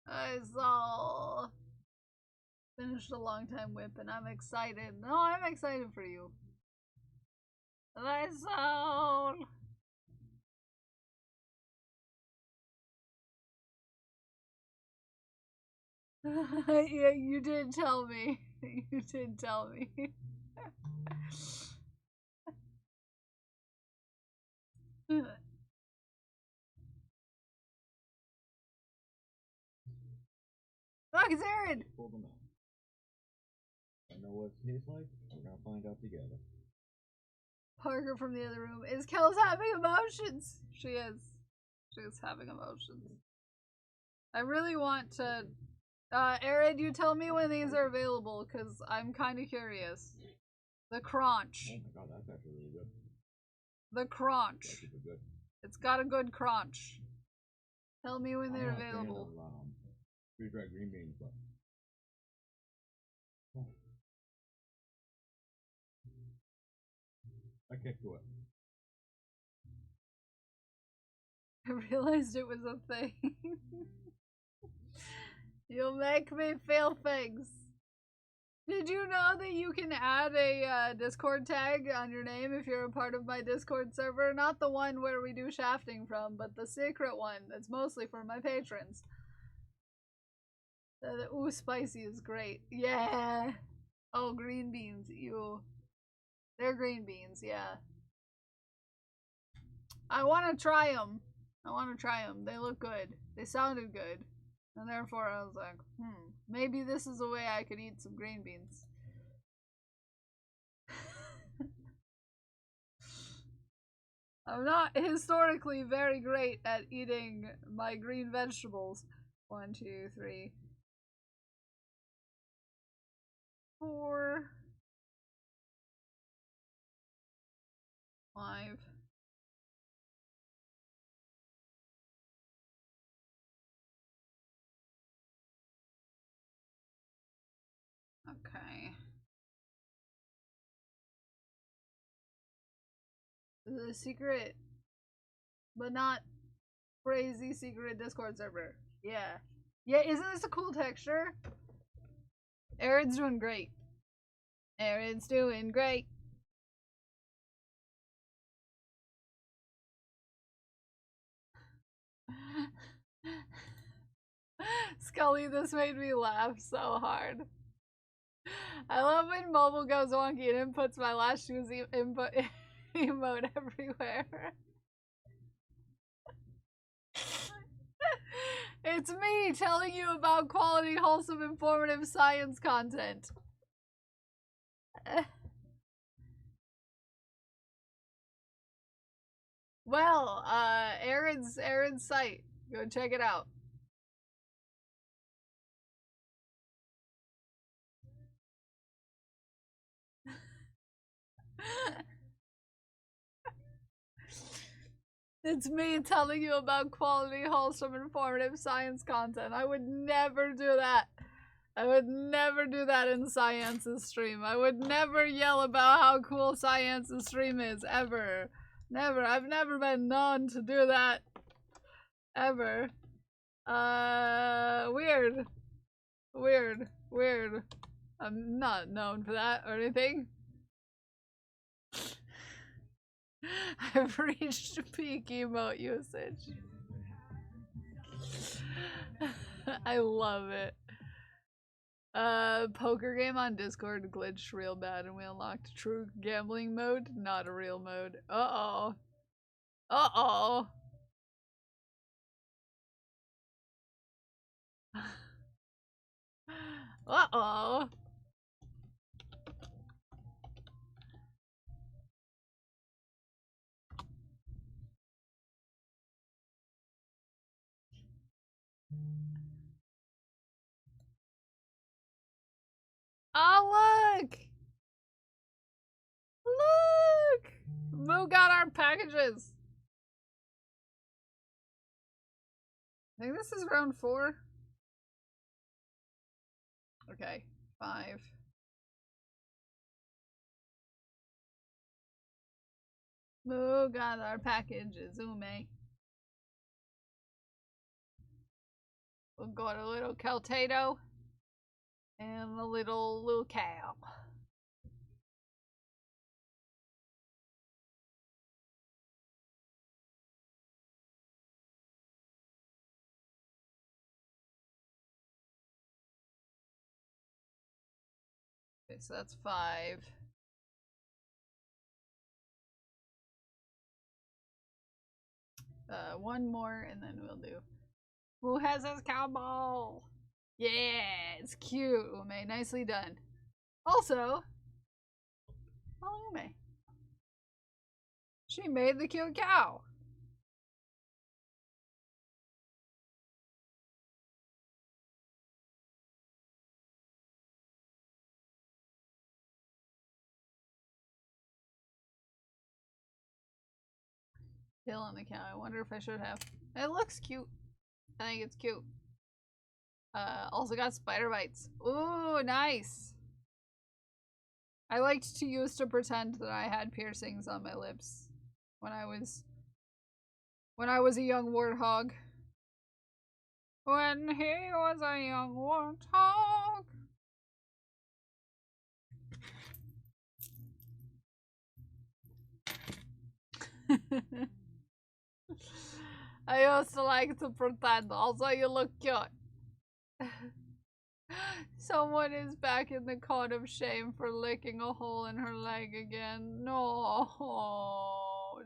My soul. Finished a long time whip and I'm excited. No, I'm excited for you. Thy soul. Yeah, you did tell me. You did tell me. Look, it's Aaron! Pull them out. I know what it tastes like. We're gonna find out together. Parker from the other room. Is Kels having emotions? She is. She is having emotions. I really want to... Aaron, you tell me when these are available, because I'm kind of curious. The crunch. Oh my god, that's actually really good. The crunch. That's super good. It's got a good crunch. Tell me when they're I'm not a fan available. of, freeze-dried green beans, but I kick to it. I realized it was a thing. You'll make me feel things. Did you know that you can add a Discord tag on your name if you're a part of my Discord server? Not the one where we do shafting from, but the secret one that's mostly for my patrons. Ooh, spicy is great. Yeah. Oh, green beans. Ew. They're green beans, yeah. I want to try them. They look good. They sounded good. And therefore I was like, maybe this is a way I could eat some green beans. I'm not historically very great at eating my green vegetables. 1, 2, 3, 4, 5. Okay. The secret, but not crazy secret Discord server. Yeah. Yeah, isn't this a cool texture? Aaron's doing great. Aaron's doing great. Scully, this made me laugh so hard. I love when mobile goes wonky and inputs my last shoes input emote everywhere. It's me telling you about quality, wholesome, informative science content. Well, Aaron's site. Go check it out. It's me telling you about quality, wholesome, informative science content. I would never do that. I would never do that in Science's stream. I would never yell about how cool Science's stream is, ever. Never. I've never been known to do that. Ever. Weird. Weird. Weird. I'm not known for that or anything. I've reached peak emote usage. I love it. Poker game on Discord glitched real bad and we unlocked true gambling mode, not a real mode. Uh-oh. Uh-oh. Uh-oh. Oh, look! Look! Moo got our packages. I think this is round 4. Okay, 5. Moo got our packages, Ume. We'll go to little Keltado. And a little cow. Okay, so that's 5. One more and then we'll do. Who has his cow ball? Yeah, it's cute, Ume. Nicely done. Also, follow Ume. She made the cute cow. Tail on the cow. I wonder if I should have. It looks cute. I think it's cute. Also got spider bites. Ooh, nice. I liked to used to pretend that I had piercings on my lips when I was a young warthog. When he was a young warthog. I used to like to pretend. Also, you look cute. Someone is back in the cone of shame for licking a hole in her leg again. No,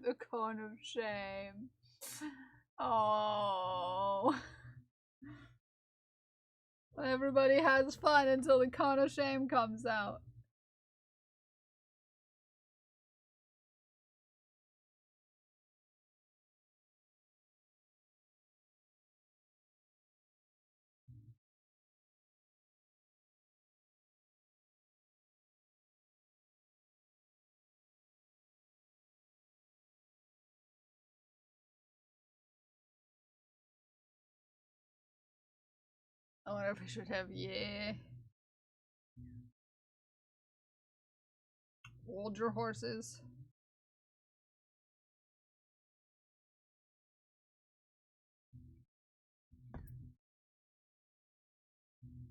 the cone of shame. Oh. Everybody has fun until the cone of shame comes out. I wonder if I should have, yeah. Hold your horses.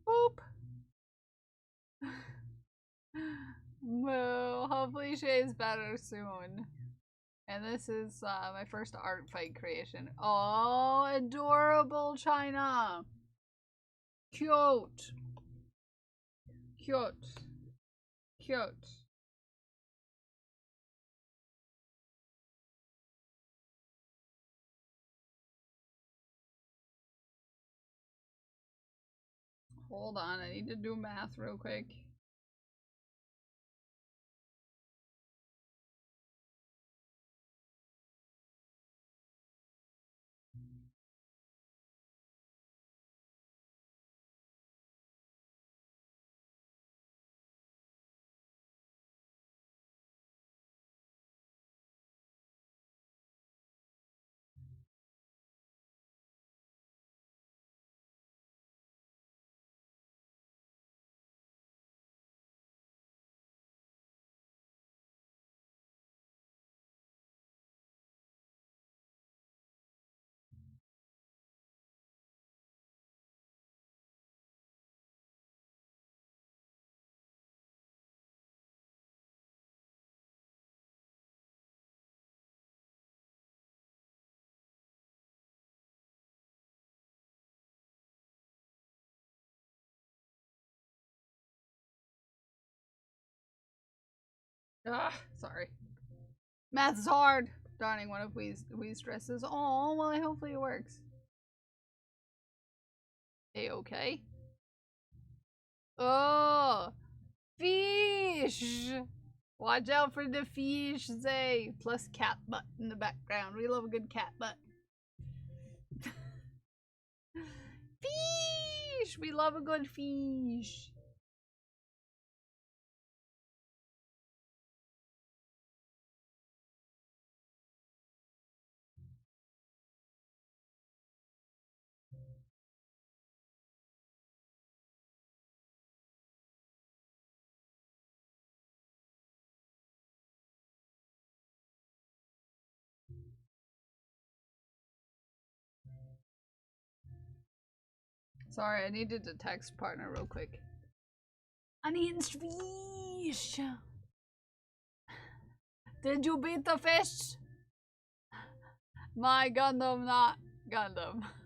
Boop. Well, hopefully Shay's better soon. And this is my first art fight creation. Oh, adorable China. Cute. Cute. Cute. Hold on, I need to do math real quick. Ah, sorry. Math is hard. Darning one of Wee's dresses. Oh, well, hopefully it works. A-okay. Oh, fish! Watch out for the fish, Zay. Plus cat butt in the background. We love a good cat butt. Fish! We love a good fish. Sorry, I needed to text partner real quick. An fish. Did you beat the fish? My Gundam, not Gundam.